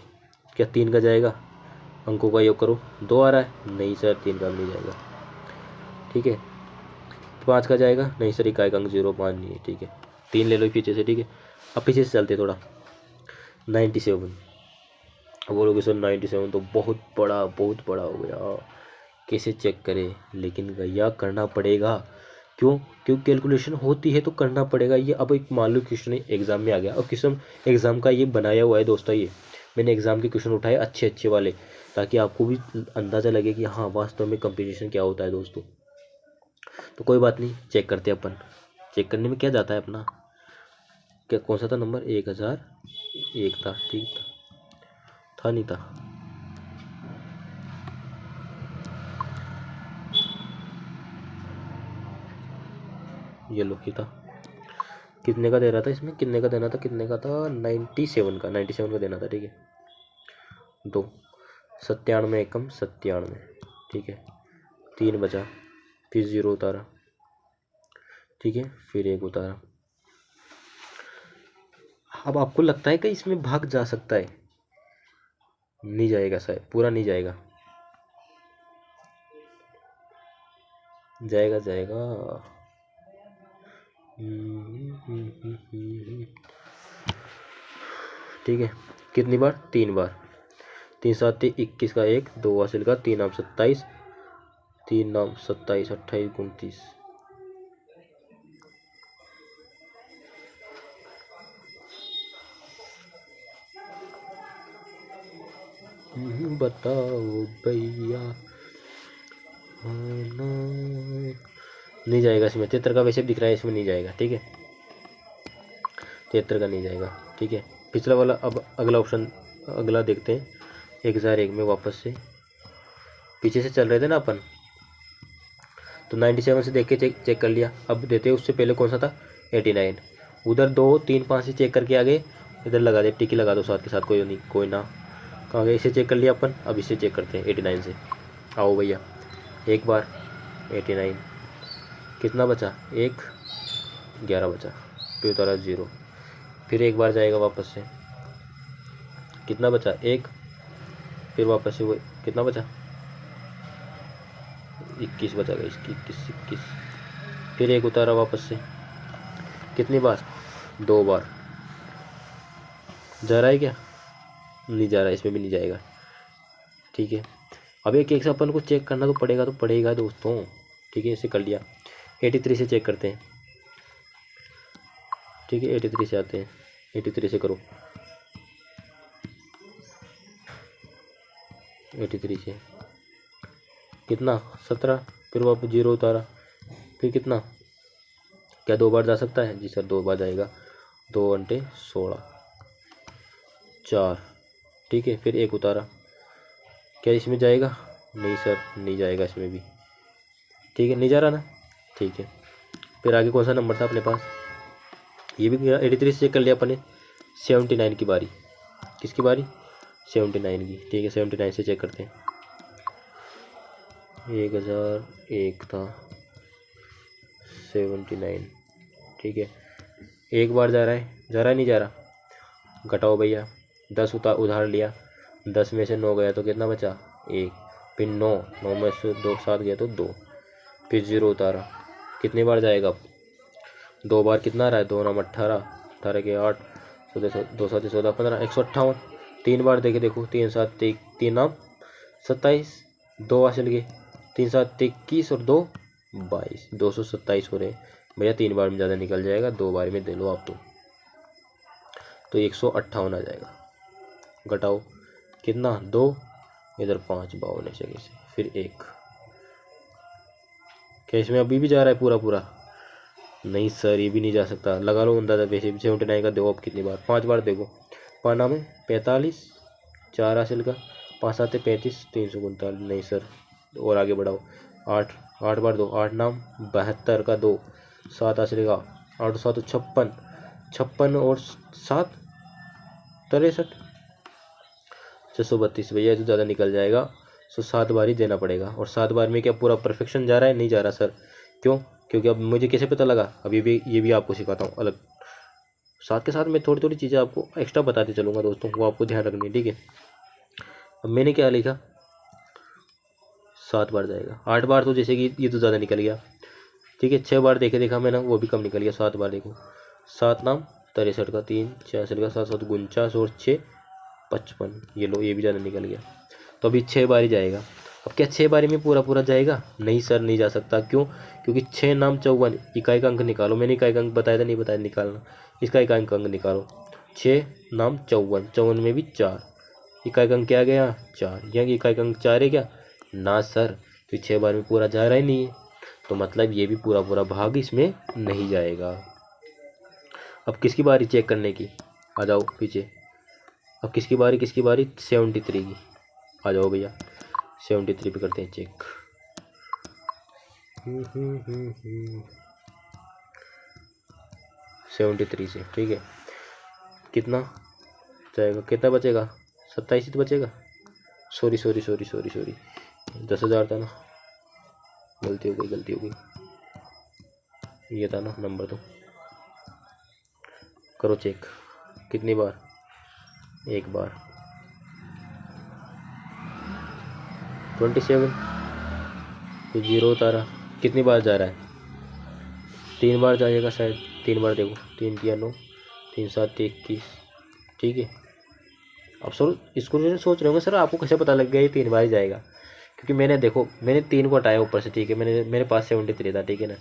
क्या 3 का जाएगा, अंकों का योग करो, 2 आ रहा है, नहीं सर 3 का नहीं जाएगा। ठीक है, 5 का जाएगा, नहीं सर इकाई का अंक 0, 5 नहीं है। ठीक है, 3 ले लो पीछे से। ठीक है, अब पीछे से चलते थोड़ा, 97। अब बोलोगे सर 97 तो बहुत बड़ा हो गया, कैसे चेक करें, लेकिन भैया करना पड़ेगा। क्यों, क्यों कैलकुलेशन होती है तो करना पड़ेगा। ये अब एक मान लो क्वेश्चन एग्जाम में आ गया, और क्वेश्चन एग्जाम का ये बनाया हुआ है दोस्तों, ये मैंने एग्जाम के क्वेश्चन उठाए अच्छे अच्छे वाले, ताकि आपको भी अंदाज़ा लगे कि हाँ वास्तव में कंपटीशन क्या होता है दोस्तों। तो कोई बात नहीं, चेक करते हैं अपन। चेक करने में क्या जाता है अपना, क्या कौन सा था नंबर, 1001 था, ठीक था नहीं था, ये लो ही था। कितने का दे रहा था इसमें, कितने का देना था, कितने का था, 97 का, 97 का देना था। ठीक है, 2, 97 एकम 97। ठीक है, 3 बचा, फिर 0 उतारा। ठीक है, फिर 1 उतारा। अब आपको लगता है कि इसमें भाग जा सकता है, नहीं जाएगा, शायद पूरा नहीं जाएगा। जाएगा जाएगा। ठीक है, कितनी बार? 3 बार। 3 7 21 का 1, 2 हासिल का, 3 9 27, 3 9 27, 28 29। बताओ भैया। नहीं जाएगा इसमें, 73 का वैसे भी दिख रहा है, इसमें नहीं जाएगा। ठीक है, 73 का नहीं जाएगा। ठीक है, पिछला वाला। अब अगला ऑप्शन, अगला देखते हैं। 1001 में वापस से पीछे से चल रहे थे ना अपन, तो 97 से देख के चेक कर लिया। अब देते हैं उससे पहले कौन सा था? 89। उधर 2 3 5 से चेक करके आगे, इधर लगा दे, टिकी लगा दो साथ के साथ, कोई नहीं, कोई ना। कहाँ गए? इसे चेक कर लिया अपन, अब इसे चेक करते हैं 89 से। आओ भैया, एक बार 89, कितना बचा? 1, 11 बचा, फिर उतारा 0। फिर एक बार जाएगा वापस से, कितना बचा? 1, फिर वापस से वो कितना बचा? 21 बचा गया, 21। फिर एक उतारा वापस से, कितनी बार? 2 बार। जा रहा है क्या? नहीं जा रहा, इसमें भी नहीं जाएगा। ठीक है, अब एक एक से अपन को चेक करना तो पड़ेगा दोस्तों। ठीक है, इसे कर लिया। 83 से चेक करते हैं। ठीक है, 83 से आते हैं, 83 से करो। 83 से कितना? 17, फिर वापस 0 उतारा, फिर कितना? क्या 2 बार जा सकता है? जी सर, 2 बार जाएगा। 2 घंटे 16, 4। ठीक है, फिर एक उतारा, क्या इसमें जाएगा? नहीं सर, नहीं जाएगा इसमें भी। ठीक है, नहीं जा रहा ना। ठीक है, फिर आगे कौन सा नंबर था अपने पास? ये भी 83 से चेक कर लिया अपन ने। 79 की बारी। किसकी बारी? 79 की। ठीक है, 79 से चेक करते हैं। 1001 था, 79। ठीक है, एक बार जा रहा है, नहीं जा रहा? घटाओ भैया, 10 उधार लिया, 10 में से 9 गया तो कितना बचा? 1। फिर 9 में से 2 7 गया तो 2, फिर 0 उतारा। कितनी बार जाएगा अब? 2 बार। कितना आ रहा है? 2 9 18, 18 के 8, 2 7 14 15, 158। 3 बार देखे, देखो, 3 7 3 9 27, 2 हासिल के, 3 7 21 और 2 22, 227 हो रहे भैया। 3 बार में ज़्यादा निकल जाएगा, 2 बार में दे लो आप तो 158 आ जाएगा। घटाओ, कितना? 2, इधर 5, 52 जगह से, फिर 1। क्या इसमें अभी भी जा रहा है पूरा? नहीं सर, ये भी नहीं जा सकता। लगा लो अंदाजा, वैसे भी 79 का देखो अब कितनी बार? 5 बार देखो। 5 नाम है 45, 4 हासिल का, 5 7 35, 339। नहीं सर, और आगे बढ़ाओ। 8 बार दो, 8 नाम 72 का 2, 7 हासिल का, 8 7 56, 56 और 7 63, 632 भैया। ये तो ज़्यादा निकल जाएगा, तो 7 बार ही देना पड़ेगा। और 7 बार में क्या पूरा परफेक्शन जा रहा है? नहीं जा रहा सर। क्यों? क्योंकि अब मुझे कैसे पता लगा? अब ये भी आपको सिखाता हूँ अलग, साथ के साथ मैं थोड़ी थोड़ी चीज़ें आपको एक्स्ट्रा बताते चलूँगा दोस्तों, वो आपको ध्यान रखनी है। ठीक है, अब मैंने क्या लिखा? 7 बार जाएगा। 8 बार तो जैसे कि ये तो ज़्यादा निकल गया। ठीक है, 6 बार देखा मैंने, वो भी कम निकल गया। 7 बार देखो, 7 नाम 63 का, 3 66 का, 7 7 49 और 6 55। ये लो, ये भी ज़्यादा निकल गया। तो अभी 6 बार ही जाएगा। अब क्या 6 बारी में पूरा जाएगा? नहीं सर, नहीं जा सकता। क्यों? क्योंकि 6 नाम 54, इकाई का अंक निकालो। मैंने इकाई का अंक बताया था, नहीं बताया? निकालना, इसका इकाई का अंक निकालो। 6 नाम 54, 54 में भी 4, इकाई का अंक क्या गया? 4। यहाँ इकाई का अंक 4 है क्या? ना सर, तो 6 बार में पूरा जा रहा ही नहीं है, तो मतलब ये भी पूरा भाग इसमें नहीं जाएगा। अब किसकी बारी चेक करने की? आ जाओ पीछे। अब किसकी बारी? 73 की। आ जाओ भैया, 73 पे करते हैं चेक। 73 से। ठीक है, कितना जाएगा? कितना बचेगा? 27 ही तो बचेगा। सॉरी 10,000 था ना, गलती हो गई। ये था ना नंबर, तो करो चेक। कितनी बार? 1 बार। 27, फिर 0 उतारा, कितनी बार जा रहा है? 3 बार जाएगा शायद, 3 बार। देखो 3 तिया 9, 3 7 21। ठीक है, अब सर इसको जो सोच रहे होंगे सर आपको कैसे पता लग गया ये 3 बार ही जाएगा, क्योंकि मैंने देखो मैंने 3 को हटाया ऊपर से। ठीक है, मेरे पास 73 था। ठीक है ना,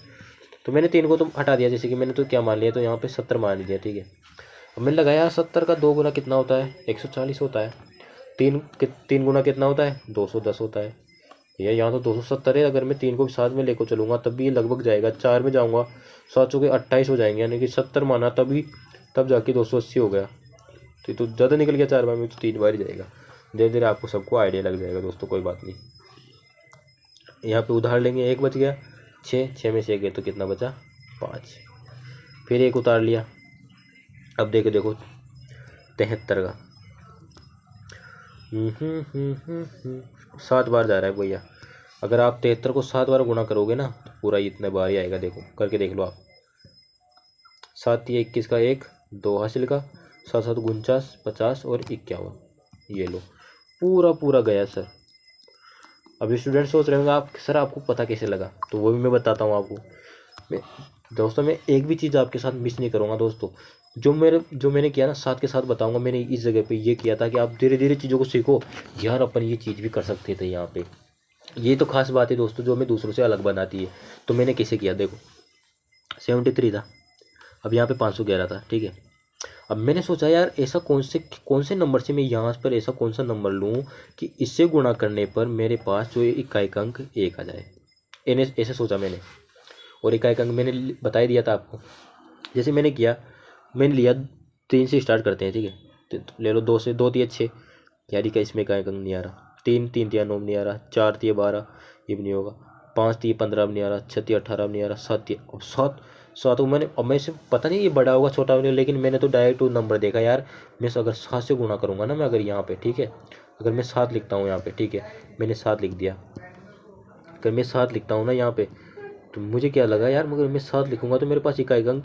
तो मैंने 3 को तो हटा दिया। जैसे कि मैंने तो क्या मान लिया, तो यहाँ पे 70 मान लिया। ठीक है, अब मैंने लगाया 70 का 2 गुना कितना होता है? 140 होता है। 3 गुना कितना होता है? 210 होता है। भैया यहाँ तो 270 है। अगर मैं 3 को भी साथ में लेकर चलूँगा तब भी ये लगभग जाएगा। 4 में जाऊँगा 7 चौके 28 हो जाएंगे, यानी कि 70 माना तब जाके 280 हो गया। तो ये तो ज़्यादा निकल गया। 4 बार में तो 3 बार ही जाएगा। धीरे धीरे आपको सबको आइडिया लग जाएगा दोस्तों, कोई बात नहीं। यहाँ पे उधार लेंगे, 1 बच गया, 6 में से 1 गए तो कितना बचा? 5। फिर 1 उतार लिया। अब देखो 73 का 7 बार जा रहा है भैया। अगर आप 73 को 7 बार गुणा करोगे ना तो पूरा इतने बार ही आएगा। देखो करके देख लो आप। 7 या 21 का 1, 2 हासिल का, 7 7 49, 50 और 51। ये लो पूरा गया सर। अभी स्टूडेंट सोच रहे होंगे आप सर आपको पता कैसे लगा, तो वो भी मैं बताता हूँ आपको। दोस्तों मैं एक भी चीज़ आपके साथ मिस नहीं करूँगा दोस्तों। जो मैंने किया ना साथ के साथ बताऊँगा। मैंने इस जगह पे ये किया था कि आप धीरे धीरे चीज़ों को सीखो। यार अपन ये चीज़ भी कर सकते थे यहाँ पे। ये तो खास बात है दोस्तों जो हमें दूसरों से अलग बनाती है। तो मैंने कैसे किया, देखो 73 था, अब यहाँ पे 511 था। ठीक है, अब मैंने सोचा यार ऐसा कौन से नंबर से मैं यहाँ पर ऐसा कौन सा नंबर लूँ कि इससे गुणा करने पर मेरे पास जो इकाई अंक 1 आ जाए। ऐसे सोचा मैंने, और इकाई अंक मैंने बता ही दिया था आपको। जैसे मैंने किया, मैंने लिया 3 से स्टार्ट करते हैं। ठीक है, तो ले लो 2 से, 2 तिया 6, यार का इसमें इकाई अंक नहीं आ रहा। 3 तिया 9 नहीं आ रहा, 4 तिया 12 ये भी नहीं होगा, 5 तिया 15 भी नहीं आ रहा, 6 तिया 18 भी नहीं आ रहा, 7 तिया अब 7 को मैंने, अब मैं से पता नहीं ये बड़ा होगा छोटा होगा, लेकिन मैंने तो डायरेक्ट नंबर देखा यार। मैं अगर 7 से गुणा करूँगा ना मैं, अगर यहाँ पे, ठीक है, अगर मैं 7 लिखता हूँ यहाँ पे, ठीक है, मैंने 7 लिख दिया। अगर मैं 7 लिखता हूँ ना यहाँ पे, तो मुझे क्या लगा यार, मगर मैं 7 लिखूंगा तो मेरे पास इकाई अंक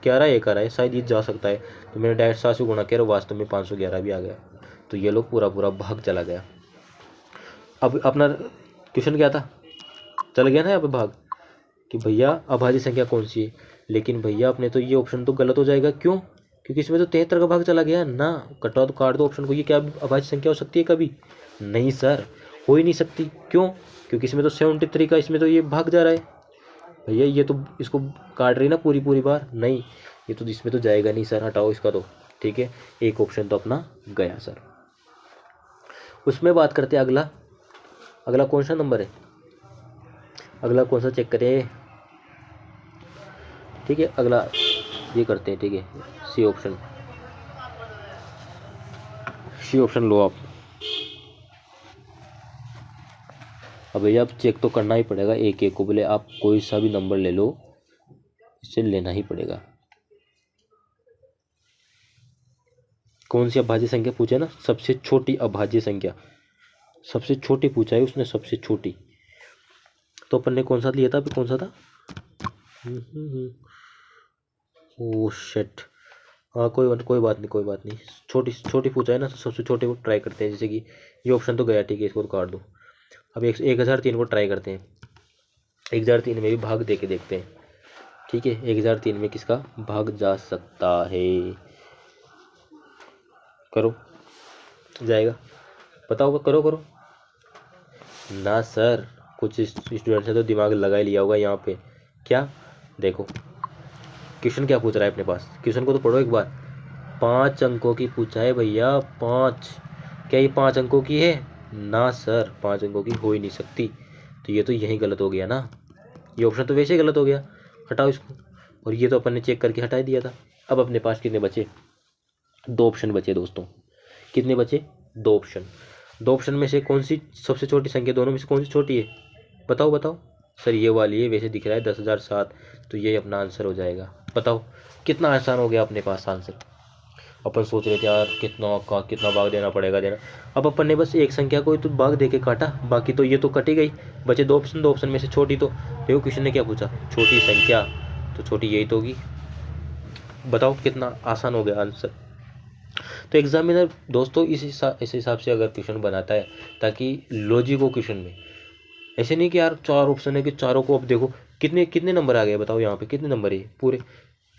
11 1 आ रहा है, शायद ये जा सकता है। तो मैंने डायरेक्ट 7 से गुणा किया और वास्तव में 511 भी आ गया। तो ये लोग पूरा भाग चला गया। अब अपना क्वेश्चन क्या था, चल गया ना यहाँ पे भाग, कि भैया अभाज्य संख्या कौन सी है। लेकिन भैया अपने तो ये ऑप्शन तो गलत हो जाएगा। क्यों? क्योंकि इसमें तो 73 का भाग चला गया ना। कटवा तो काट दो ऑप्शन को। ये क्या अभाज्य संख्या हो सकती है कभी? नहीं सर, हो ही नहीं सकती। क्यों? क्योंकि इसमें तो 73 का, इसमें तो ये भाग जा रहा है। भैया ये तो इसको काट रही ना पूरी बार, नहीं ये तो इसमें तो जाएगा नहीं सर, हटाओ इसका तो। ठीक है, एक ऑप्शन तो अपना गया सर। उसमें बात करते हैं अगला कौन सा नंबर है, अगला कौन सा चेक करें। ठीक है, अगला ये करते हैं। ठीक है, सी ऑप्शन लो आप। अब भैया आप चेक तो करना ही पड़ेगा, एक को बोले आप कोई सा भी नंबर ले लो, इसे लेना ही पड़ेगा। कौन सी अभाज्य संख्या पूछे ना, सबसे छोटी अभाज्य संख्या, सबसे छोटी पूछा है उसने, सबसे छोटी। तो अपन ने कौन सा लिया था अभी, कौन सा था? ओह शिट, हाँ कोई बात नहीं। छोटी पूछा है ना, तो सबसे छोटे को ट्राई करते हैं। जैसे कि ये ऑप्शन तो गया, ठीक है, इसको तो काट दो। अब 1003 को ट्राई करते हैं। 1003 में भी भाग दे के देखते हैं। ठीक है, 1003 में किसका भाग जा सकता है, करो, जाएगा, बताओ, करो ना सर। कुछ स्टूडेंट्स ने तो दिमाग लगा ही लिया होगा यहाँ पे। क्या? देखो क्वेश्चन क्या पूछ रहा है अपने पास, क्वेश्चन को तो पढ़ो एक बार। 5 अंकों की पूछा है भैया, 5। क्या ये 5 अंकों की है? ना सर, 5 अंकों की हो ही नहीं सकती। तो ये तो यही गलत हो गया ना, ये ऑप्शन तो वैसे ही गलत हो गया, हटाओ इसको। और ये तो अपन ने चेक करके हटा दिया था। अब अपने पास कितने बचे? 2 ऑप्शन बचे दोस्तों। कितने बचे? 2 ऑप्शन। 2 ऑप्शन में से कौन सी सबसे छोटी संख्या, दोनों में से कौन सी छोटी है? बताओ सर। ये वाली है, वैसे दिख रहा है 10,007, तो ये अपना आंसर हो जाएगा। बताओ कितना आसान हो गया अपने पास आंसर। अपन सोच रहे थे यार कितना भाग देना पड़ेगा देना। अब अपन ने बस एक संख्या को तो भाग दे के काटा, बाकी तो ये तो कटी गई। बचे 2 ऑप्शन, 2 ऑप्शन में से छोटी, तो देखो क्वेश्चन ने क्या पूछा, छोटी संख्या, तो छोटी यही तो होगी। बताओ कितना आसान हो गया आंसर। तो एग्जामिनर दोस्तों इस हिसाब से अगर क्वेश्चन बनाता है, ताकि लॉजिक हो क्वेश्चन में, ऐसे नहीं कि यार 4 ऑप्शन है कि चारों को अब देखो कितने कितने नंबर आ गए बताओ, यहाँ पे कितने नंबर है पूरे।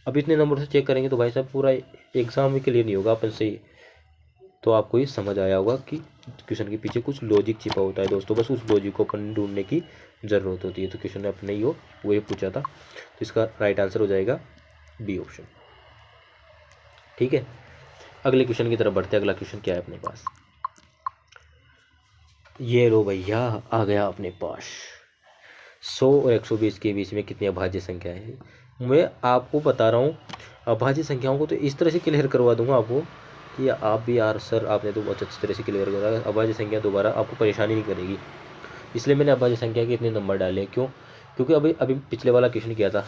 अब इतने नंबर से चेक करेंगे तो भाई साहब पूरा एग्जाम ही क्लियर नहीं होगा अपन से ही। तो आपको ये समझ आया होगा कि क्वेश्चन के पीछे कुछ लॉजिक छिपा होता है दोस्तों, बस उस लॉजिक को अपन ढूंढने की ज़रूरत होती है। तो क्वेश्चन ने अपने ही हो वो ये पूछा था, तो इसका राइट आंसर हो जाएगा बी ऑप्शन। ठीक है, अगले क्वेश्चन की तरफ बढ़ते हैं। अगला क्वेश्चन क्या है अपने पास, ये लो भैया आ गया अपने पास। 100 और 120 के बीच में कितनी अभाज्य संख्या है। मैं आपको बता रहा हूँ अभाज्य संख्याओं को तो इस तरह से क्लियर करवा दूंगा आपको कि आप भी यार सर आपने तो बहुत अच्छी तरह से क्लियर करा। अभाज्य संख्या दोबारा आपको परेशानी नहीं करेगी, इसलिए मैंने अभाज्य संख्या के इतने नंबर डाले। क्यों? क्योंकि अभी अभी पिछले वाला क्वेश्चन किया था,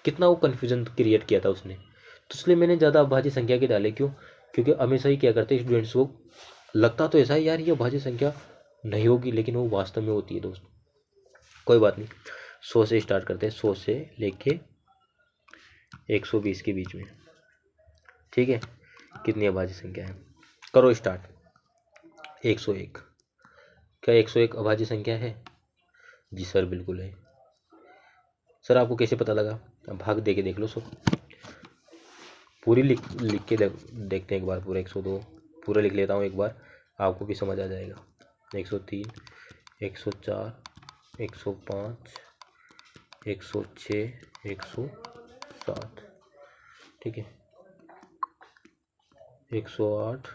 कितना वो कन्फ्यूजन क्रिएट किया था उसने, तो इसलिए मैंने ज़्यादा अभाज्य संख्या के डाले। क्यों? क्योंकि हमेशा ही क्या करते हैं स्टूडेंट्स को, लगता तो ऐसा है यार ये अभाज्य संख्या नहीं होगी, लेकिन वो वास्तव में होती है दोस्त। कोई बात नहीं, 100 से स्टार्ट करते हैं, 100 से लेके 120 के बीच में। ठीक है, कितनी अभाज्य संख्या है, करो स्टार्ट। 101, क्या 101 अभाज्य संख्या है? जी सर बिल्कुल है। सर आपको कैसे पता लगा? अब भाग दे के देख लो सब, पूरी लिख लिख के देखते हैं एक बार पूरा। 102 पूरा लिख लेता हूँ एक बार, आपको भी समझ आ जाएगा। 103, 104, 105, 106, 107, ठीक है, 108,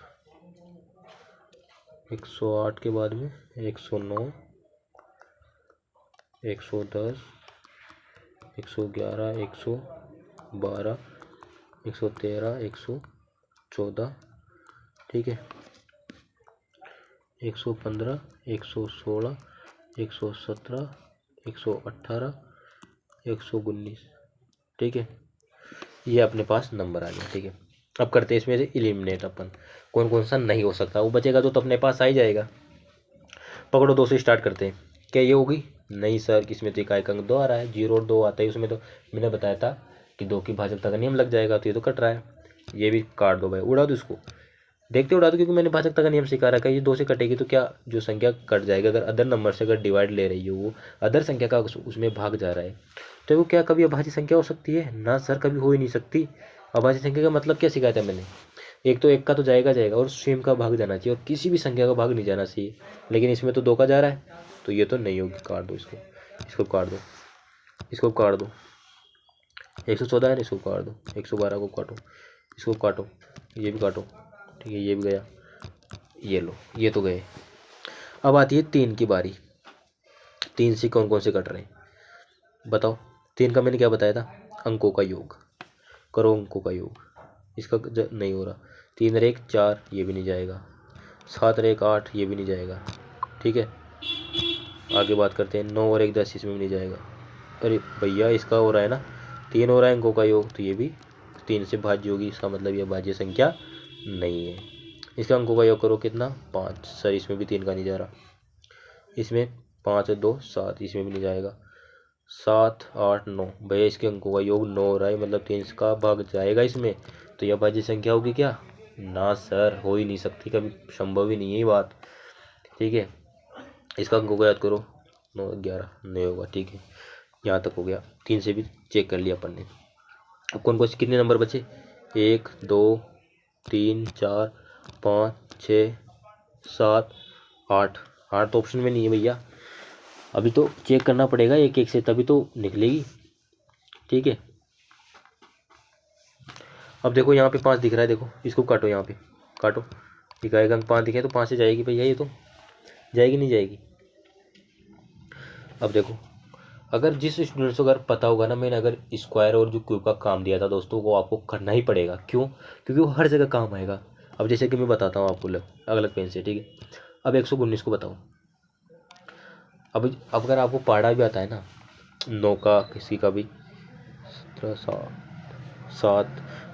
108 के बाद में 109, 110, 111, 112, 113, 114, ठीक है, 115, 116, 117, 118, 119, ठीक है, ये अपने पास नंबर आ गया। ठीक है, अब करते हैं इसमें से एलिमिनेट अपन, कौन कौन सा नहीं हो सकता। वो बचेगा तो अपने पास आ ही जाएगा। पकड़ो, 2 से स्टार्ट करते हैं। क्या ये होगी? नहीं सर, किसमें तो इकाई का अंक 2 आ रहा है, 0 और 2 आता है उसमें, तो मैंने बताया था कि 2 की भाजकता का नियम लग जाएगा, तो ये तो कट रहा है। ये भी काट दो भाई, उड़ा दो इसको, देखते उड़ा दो, क्योंकि मैंने भाजकता का नियम सिखा रखा है। ये 2 से कटेगी तो क्या जो संख्या कट जाएगा, अगर अदर नंबर से अगर डिवाइड ले रही हो, वो अदर संख्या का उसमें भाग जा रहा है, तो वो क्या कभी अभाज्य संख्या हो सकती है? ना सर, कभी हो ही नहीं सकती। अभाज्य संख्या का मतलब क्या सिखाया था मैंने? एक तो 1 का तो जाएगा जाएगा और स्वयं का भाग जाना चाहिए, और किसी भी संख्या का भाग नहीं जाना चाहिए। लेकिन इसमें तो 2 का जा रहा है, तो ये तो नहीं होगी। काट दो इसको, इसको काट दो, इसको काट दो। 114 है ना, इसको काट दो। 112 को काटो, इसको काटो, ये भी काटो, ठीक है, ये भी गया। ये लो, ये तो गए। अब आती है 3 की बारी। 3 से कौन कौन से कट रहे हैं बताओ? 3 का मैंने क्या बताया था? अंकों का योग। करो अंकों का योग, इसका नहीं हो रहा। 3 और 1 4, ये भी नहीं जाएगा। 7 और 1 8, ये भी नहीं जाएगा। ठीक है, आगे बात करते हैं। 9 और 1 10, इसमें भी नहीं जाएगा। अरे भैया, इसका हो रहा है ना 3 हो रहा है अंकों का योग, तो ये भी 3 से भाज्य होगी, इसका मतलब ये भाज्य संख्या नहीं है। इसका अंकों का योग करो, कितना? 5। सर इसमें भी 3 का नहीं जा रहा। इसमें 5 और 2 7, इसमें भी नहीं जाएगा। 7 8 9, भैया इसके अंकों का योग 9 हो रहा है, मतलब 3 का भाग जाएगा इसमें, तो यह भाज्य संख्या होगी क्या? ना सर, हो ही नहीं सकती, कभी संभव ही नहीं है ये बात। ठीक है, इसका अंकों को याद करो। 9 11 नहीं होगा। ठीक है, यहाँ तक हो गया। 3 से भी चेक कर लिया अपन ने। अब कौन कौन से कितने नंबर बचे? 1 2 3 4 5 6 7 8। 8 तो ऑप्शन में नहीं है भैया, अभी तो चेक करना पड़ेगा एक एक से, तभी तो निकलेगी। ठीक है, अब देखो यहाँ पे 5 दिख रहा है, देखो इसको काटो, यहाँ पे काटो। इकाई का अंक 5 दिखे तो 5 से जाएगी भैया, ये तो जाएगी नहीं जाएगी? अब देखो, अगर जिस स्टूडेंट्स को अगर पता होगा ना, मैंने अगर स्क्वायर और जो क्यूब का काम दिया था दोस्तों, वो आपको करना ही पड़ेगा। क्यों? क्योंकि वो हर जगह काम आएगा। अब जैसे कि मैं बताता हूँ आपको अलग अलग पेन से। ठीक है, अब 119 को बताओ। अब अगर आपको पढ़ा भी आता है ना, 9 का किसी का भी 7,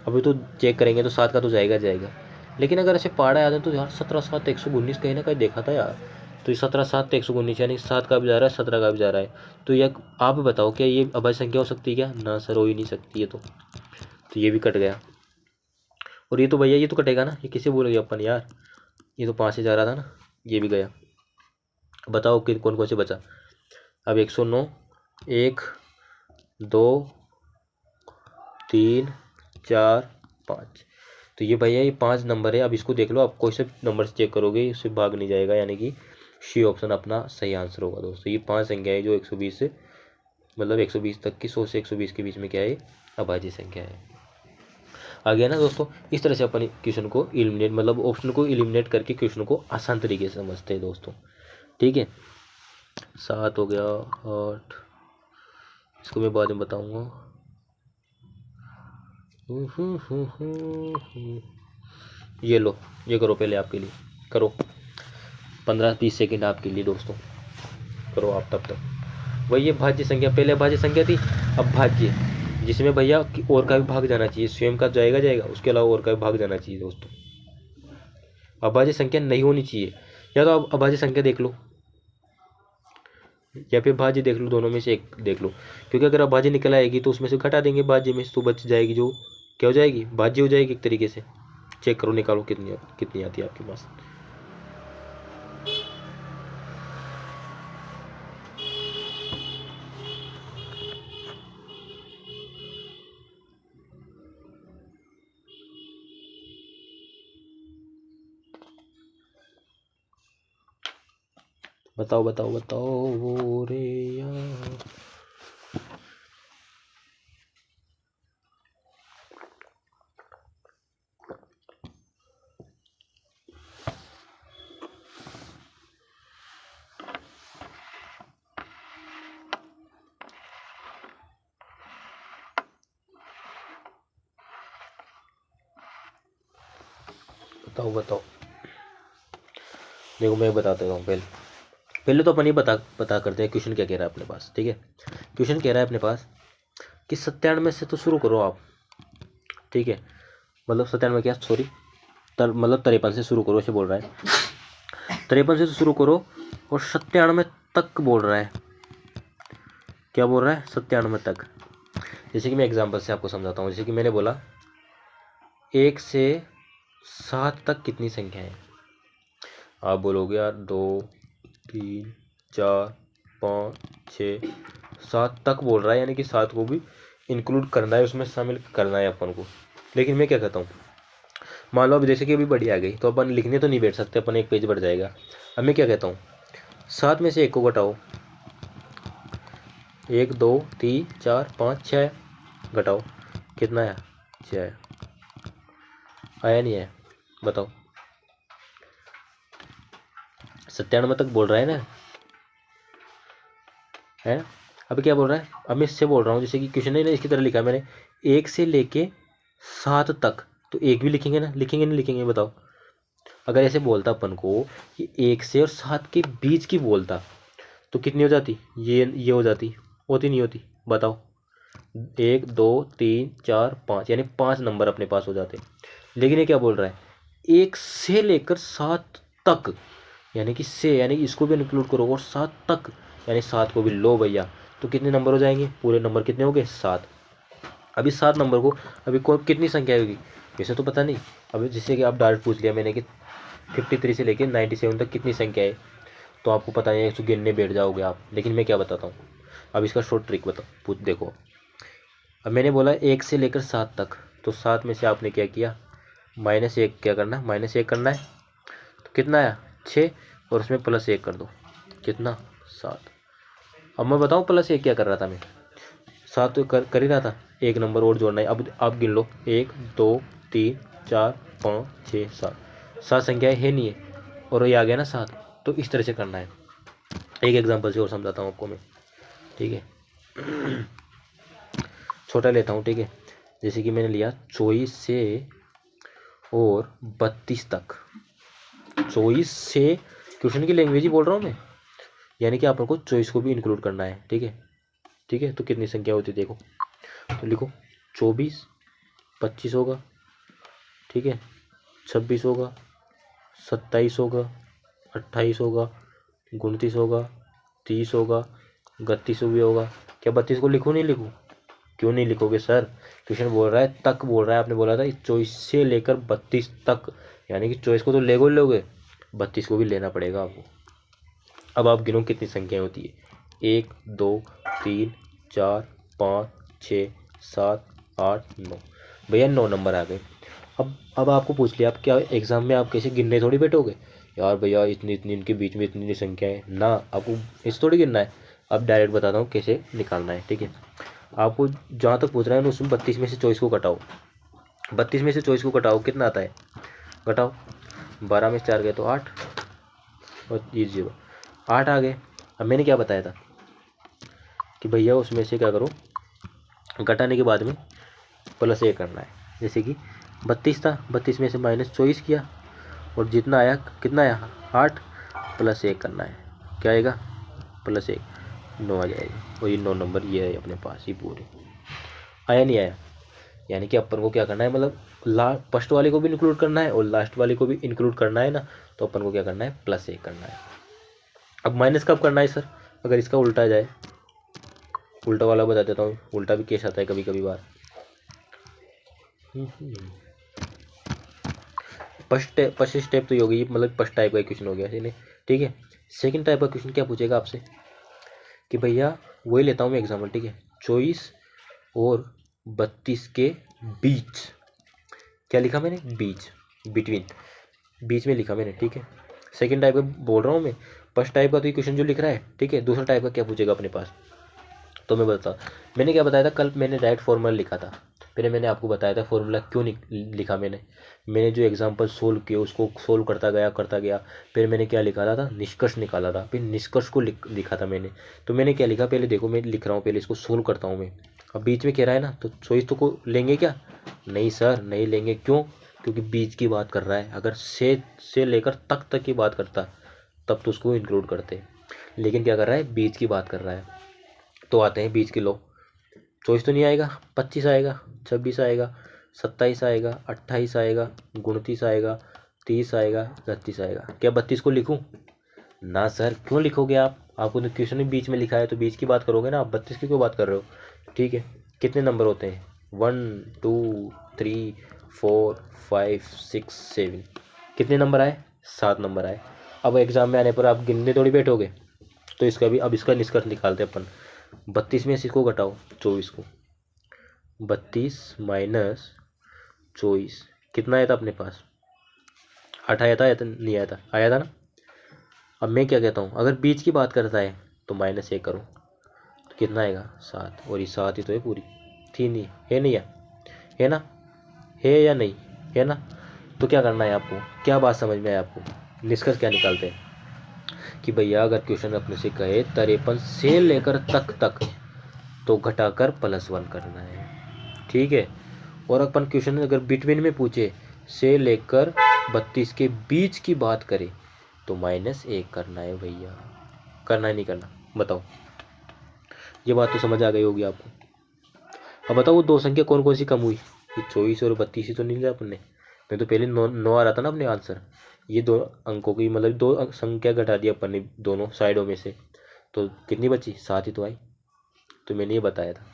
अभी तो चेक करेंगे तो 7 का तो जाएगा जाएगा। लेकिन अगर ऐसे पढ़ा याद है तो यार 17 7 119 कहीं ना कहीं देखा था यार। तो ये 17 7 119, यानी 7 का भी जा रहा है, 17 का भी जा रहा है। तो ये आप बताओ, क्या ये अभाज्य संख्या हो सकती है क्या? ना सर, हो ही नहीं सकती है। तो ये भी कट गया। और ये तो भैया ये तो कटेगा ना, ये किसे बोलेंगे अपन यार, ये तो 5 से जा रहा था ना, ये भी गया। बताओ कि कौन कौन से बचा? अब 109, 1 2 3 4 5। तो ये भैया ये 5 नंबर है। अब इसको देख लो, आप कोई से नंबर से चेक करोगे इससे भाग नहीं जाएगा, यानी कि सी ऑप्शन अपना सही आंसर होगा दोस्तों। ये 5 संख्या है जो 120 से मतलब 120 तक की, 100 से 120 के बीच में क्या है, अभाज्य संख्या है। आ गया ना दोस्तों। इस तरह से अपन क्वेश्चन को एलिमिनेट मतलब ऑप्शन को एलिमिनेट करके क्वेश्चन को आसान तरीके से समझते हैं दोस्तों। ठीक है, 7 हो गया, 8, इसको मैं बाद में बताऊंगा। ये लो, ये करो पहले आपके लिए, करो 15-20 सेकेंड आपके लिए दोस्तों, करो आप तब तक। वही ये भाज्य संख्या, पहले भाज्य संख्या थी, अब भाज्य, जिसमें भैया और का भी भाग जाना चाहिए, स्वयं का जाएगा जाएगा, उसके अलावा और का भी भाग जाना चाहिए दोस्तों। अभाज्य संख्या नहीं होनी चाहिए, या तो आप अभाज्य संख्या देख लो या फिर भाज्य देख लो, दोनों में से एक देख लो। क्योंकि अगर अभाज्य निकल आएगी तो उसमें से घटा देंगे भाज्य में, तो बच जाएगी जो क्या हो जाएगी, भाज्य हो जाएगी एक तरीके से। चेक करो, निकालो कितनी कितनी आती है आपके पास। बताओ बताओ बताओ वो रे यार। बताओ बताओ, देखो मैं बता देता हूँ। पहले तो अपन ये पता करते हैं क्वेश्चन क्या कह रहा है अपने पास। ठीक है, क्वेश्चन कह रहा है अपने पास कि 97 से तो शुरू करो आप। ठीक है, मतलब 97 क्या, सॉरी मतलब 53 से शुरू करो, ऐसे बोल रहा है। 53 से तो शुरू करो और 97 तक बोल रहा है। क्या बोल रहा है, 97 तक। जैसे कि मैं एग्जांपल से आपको समझाता हूँ। जैसे कि मैंने बोला 1 से 7 तक कितनी संख्या है, आप बोलोगे यार 2 3 4 5 6 7 तक बोल रहा है, यानी कि 7 को भी इंक्लूड करना है, उसमें शामिल करना है अपन को। लेकिन मैं क्या कहता हूँ, मान लो अब जैसे कि अभी बड़ी आ गई तो अपन लिखने तो नहीं बैठ सकते, अपन एक पेज बढ़ जाएगा। अब मैं क्या कहता हूँ, 7 में से 1 को घटाओ, 1 2 3 4 5 6 घटाओ, कितना आया, 6 आया। आया नहीं आया, बताओ। 97 तक बोल रहा है ना, है। अब क्या बोल रहा है, अब मैं इससे बोल रहा हूँ, जैसे कि क्वेश्चन नहीं इसकी तरह लिखा है मैंने, 1 से लेके 7 तक, तो 1 भी लिखेंगे ना, लिखेंगे नहीं लिखेंगे, बताओ। अगर ऐसे बोलता अपन को कि 1 से और 7 के बीच की बोलता तो कितनी हो जाती, ये हो जाती, होती नहीं होती, बताओ। 1 2 3 4 5, यानी 5 नंबर अपने पास हो जाते। लेकिन ये क्या बोल रहा है, 1 से लेकर 7 तक, यानी कि से, यानी इसको भी इंक्लूड करो और 7 तक, यानी 7 को भी लो भैया, तो कितने नंबर हो जाएंगे, पूरे नंबर कितने हो गए, 7। अभी 7 नंबर को अभी कितनी संख्या होगी, वैसे तो पता नहीं। अभी जैसे कि आप डायरेक्ट पूछ लिया मैंने कि 53 से लेकर 97 तक कितनी संख्या है, तो आपको पता नहीं है, इसको गिनने बैठ जाओगे आप। लेकिन मैं क्या बताता हूँ, अब इसका शॉर्ट ट्रिक पूछ देखो। अब मैंने बोला 1 से लेकर 7 तक, तो 7 में से आपने क्या किया, -1 क्या करना, -1 करना है, तो कितना आया, 6, और उसमें +1 कर दो, कितना, 7। अब मैं बताऊँ +1 क्या कर रहा था मैं, 7 तो कर ही रहा था, एक नंबर और जोड़ना है। अब आप गिन लो, 1 2 3 4 5 6 7, 7 संख्याएँ है नहीं है, और ये आ गया ना 7। तो इस तरह से करना है। एक एग्जांपल से और समझाता हूँ आपको मैं। ठीक है, छोटा लेता हूँ। ठीक है, जैसे कि मैंने लिया 24 से और 32 तक, 24 से, क्वेश्चन की लैंग्वेज ही बोल रहा हूँ मैं, यानी कि आपको 24 को भी इंक्लूड करना है। ठीक है, ठीक है, तो कितनी संख्या होती है देखो, तो लिखो 24, 25 होगा, ठीक है, 26 होगा, 27 होगा, 28 होगा, 29 होगा, 30 होगा, 31 भी होगा। क्या 32 को लिखूँ नहीं लिखूँ, क्यों नहीं लिखोगे सर, क्वेश्चन बोल रहा है तक, बोल रहा है, आपने बोला था 24 से लेकर 32 तक, यानी कि 24 को तो लोगे 32 को भी लेना पड़ेगा आपको। अब आप गिनो कितनी संख्याएं होती है, 1 2 3 4 5 6 7 8 9 भैया 9 नंबर आ गए। अब आपको पूछ लिया, आप क्या एग्ज़ाम में आप कैसे गिनने थोड़ी बैठोगे यार भैया इतनी इतनी इनके बीच में इतनी संख्या है ना, आपको इस थोड़ी गिनना है। अब डायरेक्ट बताता हूँ कैसे निकालना है, ठीक है। आपको जहाँ तक पूछ रहा है ना उसमें 32 में से 24 को घटाओ, 32 में से 24 को घटाओ, कितना आता है घटाओ, 12 में से 4 गए तो 8 और ये 0 8 आ गए। अब मैंने क्या बताया था कि भैया उसमें से क्या करो, घटाने के बाद में +1 करना है। जैसे कि 32 था, 32 में से -24 किया और जितना आया कितना आया 8 +1 करना है, क्या आएगा +1 9 आ जाएगा। और ये 9 नंबर ये है अपने पास, ये पूरे आया नहीं आया। यानी कि अपन को क्या करना है, मतलब फर्स्ट वाले को भी इंक्लूड करना है और लास्ट वाले को भी इंक्लूड करना है ना, तो अपन को क्या करना है +1 करना है। अब माइनस कब करना है सर, अगर इसका उल्टा जाए, उल्टा वाला बता देता हूँ, उल्टा भी केस आता है कभी कभी बार। फर्स्ट स्टेप तो होगी, मतलब फर्स्ट टाइप का क्वेश्चन हो गया नहीं, ठीक है। सेकंड टाइप का क्वेश्चन क्या पूछेगा आपसे कि भैया वही लेता हूँ मैं एग्जाम्पल, ठीक है, 24 और 32 के बीच, क्या लिखा मैंने बीच, बिटवीन, बीच में लिखा मैंने, ठीक है। सेकंड टाइप का बोल रहा हूँ मैं, फर्स्ट टाइप का तो ये क्वेश्चन जो लिख रहा है, ठीक है। दूसरा टाइप का क्या पूछेगा अपने पास, तो मैं बता, मैंने क्या बताया था कल, मैंने राइट फॉर्मूला लिखा था। पहले मैंने आपको बताया था फॉर्मूला क्यों लिखा मैंने जो एग्जांपल सोल्व किए उसको सोल्व करता गया। फिर मैंने क्या लिखा था निष्कर्ष निकाला था, फिर निष्कर्ष को लिखा था मैंने। तो मैंने क्या लिखा, पहले देखो मैं लिख रहा हूँ, पहले इसको सोल्व करता हूँ मैं। अब बीच में कह रहा है ना, तो चॉइस तो को लेंगे क्या, नहीं सर नहीं लेंगे, क्यों, क्योंकि बीच की बात कर रहा है। अगर से लेकर तक की बात करता तब तो उसको इंक्लूड करते, लेकिन क्या कर रहा है बीच की बात कर रहा है। तो आते हैं बीच के लो, 24 तो नहीं आएगा, 25 आएगा, 26 आएगा, 27 आएगा, 28 आएगा, 29 आएगा, 30 आएगा, 32 आएगा। क्या 32 को लिखूं ना सर, क्यों लिखोगे आप, आपको तो क्वेश्चन ही बीच में लिखा है तो बीच की बात करोगे ना, आप 32 की क्यों बात कर रहे हो, ठीक है। कितने नंबर होते हैं 1 2 3 4 5 6 7, कितने नंबर आए 7 नंबर आए। अब एग्जाम में आने पर आप गिनने थोड़ी बैठोगे, तो इसका भी अब इसका निष्कर्ष निकालते हैं अपन। 32 में से इसको घटाओ 24 को, 32 माइनस 24 कितना आया था अपने पास 8 आया था, नहीं आया था, आया था ना। अब मैं क्या कहता हूँ, अगर बीच की बात करता है तो -1 करो, तो कितना आएगा 7, और ये 7 ही तो है पूरी, थी नहीं है, नहीं है ना, है या नहीं है ना। तो क्या करना है आपको, क्या बात समझ में आया आपको, निष्कर्ष क्या निकालते हैं कि भैया अगर क्वेश्चन अपने से कहे 53 से लेकर तक तो घटाकर +1 करना है, ठीक है। और अपन क्वेश्चन अगर बिटवीन में पूछे से लेकर 32 के बीच की बात करें तो -1 करना है भैया, करना है नहीं करना बताओ। ये बात तो समझ आ गई होगी आपको। अब बताओ वो दो संख्या कौन कौन सी कम हुई, ये 24 और 32 ही तो नहीं लिया अपन ने, मैं तो पहले 9 आ रहा था ना अपने आंसर, ये दो अंकों की मतलब 2 संख्या घटा दिया अपन ने दोनों साइडों में से, तो कितनी बची 7 ही तो आई, तो मैंने ये बताया था।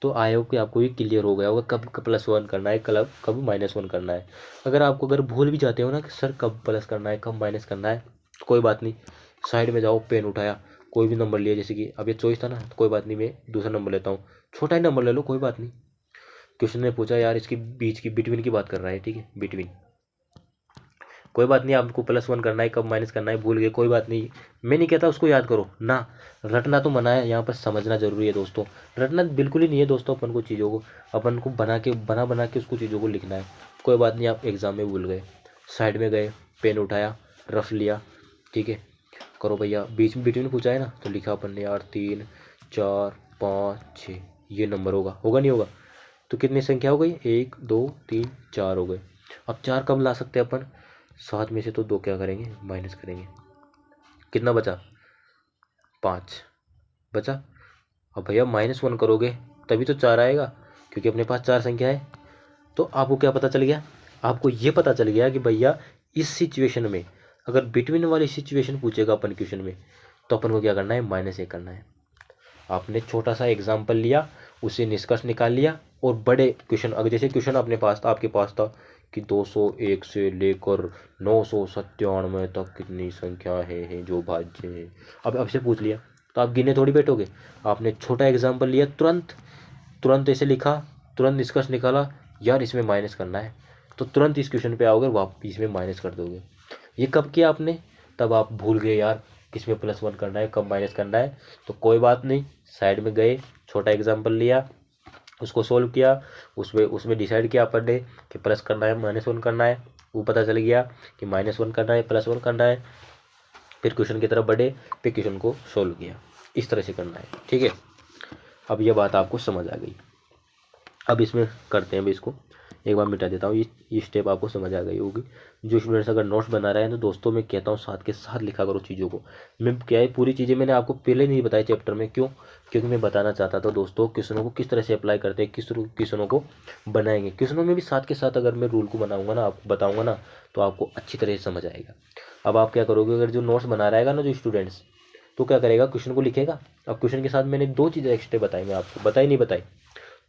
तो आई होप कि आपको ये क्लियर हो गया होगा कब +1 करना है, कब -1 करना है। अगर आपको अगर भूल भी जाते हो ना कि सर कब प्लस करना है कब माइनस करना है, तो कोई बात नहीं, साइड में जाओ, पेन उठाया, कोई भी नंबर लिया, जैसे कि अब ये 24 था ना, तो कोई बात नहीं मैं दूसरा नंबर लेता हूँ, छोटा ही नंबर ले लो कोई बात नहीं। क्वेश्चन ने पूछा यार इसकी बीच की बिटवीन की बात कर रहा है, ठीक है बिटवीन, कोई बात नहीं, आपको +1 करना है कब माइनस करना है भूल गए कोई बात नहीं, मैं नहीं कहता उसको याद करो ना, रटना तो मना है, यहाँ पर समझना जरूरी है दोस्तों, रटना बिल्कुल ही नहीं है दोस्तों। अपन को चीज़ों को अपन को बना के उसको चीज़ों को लिखना है। कोई बात नहीं, आप एग्जाम में भूल गए, साइड में गए, पेन उठाया, रफ लिया, ठीक है करो भैया, बीच में बिटवीन पूछा है ना, तो लिखा अपन ने यार 3 4 5 6, ये नंबर होगा नहीं होगा, तो कितनी संख्या हो गई 1 2 3 4 हो गए। अब 4 कब ला सकते हैं अपन, 7 में से तो 2 क्या करेंगे माइनस करेंगे, कितना बचा 5 बचा। अब भैया -1 करोगे तभी तो 4 आएगा, क्योंकि अपने पास 4 संख्या है। तो आपको क्या पता चल गया, आपको ये पता चल गया कि भैया इस सिचुएशन में अगर बिटवीन वाली सिचुएशन पूछेगा अपन क्वेश्चन में, तो अपन को क्या करना है -1 करना है। आपने छोटा सा एग्जाम्पल लिया, उससे निष्कर्ष निकाल लिया, और बड़े क्वेश्चन अगर जैसे क्वेश्चन अपने पास था, आपके पास था कि 201 से लेकर 997 तक कितनी संख्या है जो भाज्य है, अब से पूछ लिया तो आप गिने थोड़ी बैठोगे। आपने छोटा एग्जाम्पल लिया, तुरंत ऐसे लिखा, तुरंत निष्कर्ष निकाला, यार इसमें माइनस करना है, तो तुरंत इस क्वेश्चन पे आओगे, वापस इसमें माइनस कर दोगे। ये कब किया आपने? तब आप भूल गए यार किसमें +1 करना है, कब माइनस करना है। तो कोई बात नहीं, साइड में गए, छोटा एग्जाम्पल लिया, उसको सोल्व किया, उसमें डिसाइड किया अपन ने कि प्लस करना है -1 करना है, वो पता चल गया कि -1 करना है +1 करना है। फिर क्वेश्चन की तरफ बढ़े, फिर क्वेश्चन को सोल्व किया, इस तरह से करना है, ठीक है। अब ये बात आपको समझ आ गई। अब इसमें करते हैं, अब इसको एक बार मिटा देता हूँ, ये स्टेप आपको समझ आ गई होगी। जो स्टूडेंट्स अगर नोट्स बना रहे हैं तो दोस्तों मैं कहता हूँ साथ के साथ लिखा करो चीज़ों को। मैं क्या है, पूरी चीज़ें मैंने आपको पहले नहीं बताई चैप्टर में, क्यों? क्योंकि मैं बताना चाहता था दोस्तों क्वेश्चनों को किस तरह से अप्लाई करते हैं, किस क्वेश्चनों को बनाएंगे। क्वेश्चनों में भी साथ के साथ अगर मैं रूल को बनाऊंगा ना, आपको बताऊंगा ना, तो आपको अच्छी तरह से समझ आएगा। अब आप क्या करोगे, अगर जो नोट्स बना रहेगा ना जो स्टूडेंट्स, तो क्या करेगा, क्वेश्चन को लिखेगा। अब क्वेश्चन के साथ मैंने 2 चीज़ें एक्स्ट्रा बताई, मैं आपको बताई नहीं बताई,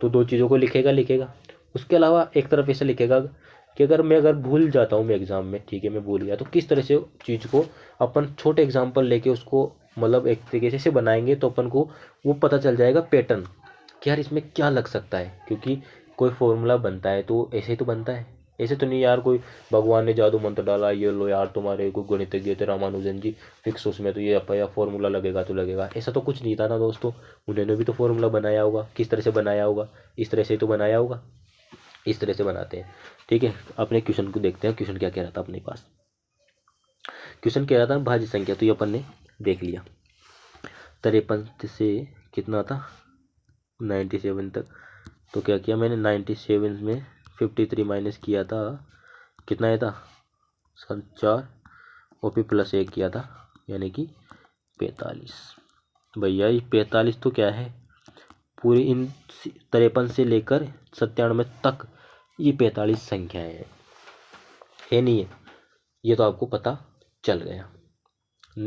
तो 2 चीज़ों को लिखेगा। उसके अलावा एक तरफ ऐसे लिखेगा कि अगर भूल जाता हूँ मैं एग्ज़ाम में, ठीक है, मैं भूल गया, तो किस तरह से चीज़ को अपन छोटे एग्जाम्पल लेके उसको मतलब एक तरीके से बनाएंगे, तो अपन को वो पता चल जाएगा पैटर्न कि यार इसमें क्या लग सकता है। क्योंकि कोई फॉर्मूला बनता है तो ऐसे ही तो बनता है, ऐसे तो नहीं यार कोई भगवान ने जादू मंत्र डाला, ये लो यार तुम्हारे कोई गणितज्ञ थे रामानुजन जी, फिक्स उसमें तो ये अपया फॉर्मूला लगेगा तो लगेगा, ऐसा तो कुछ नहीं था ना दोस्तों। उन्होंने भी तो फॉर्मूला बनाया होगा, किस तरह से बनाया होगा, इस तरह से ही तो बनाया होगा, इस तरह से बनाते हैं, ठीक है। अपने क्वेश्चन को देखते हैं, क्वेश्चन क्या कह रहा था अपने पास। क्वेश्चन कह रहा था भाज्य संख्या, तो ये अपन ने देख लिया, 53 से कितना था 97 तक। तो क्या किया मैंने, 97 में 53 माइनस किया था, कितना आया था 4, और फिर +1 किया था, यानी कि 45। भैया ये 45 तो क्या है, पूरी इन 53 से लेकर 97 तक ये 45 संख्याएं हैं, है नहीं है? ये तो आपको पता चल गया,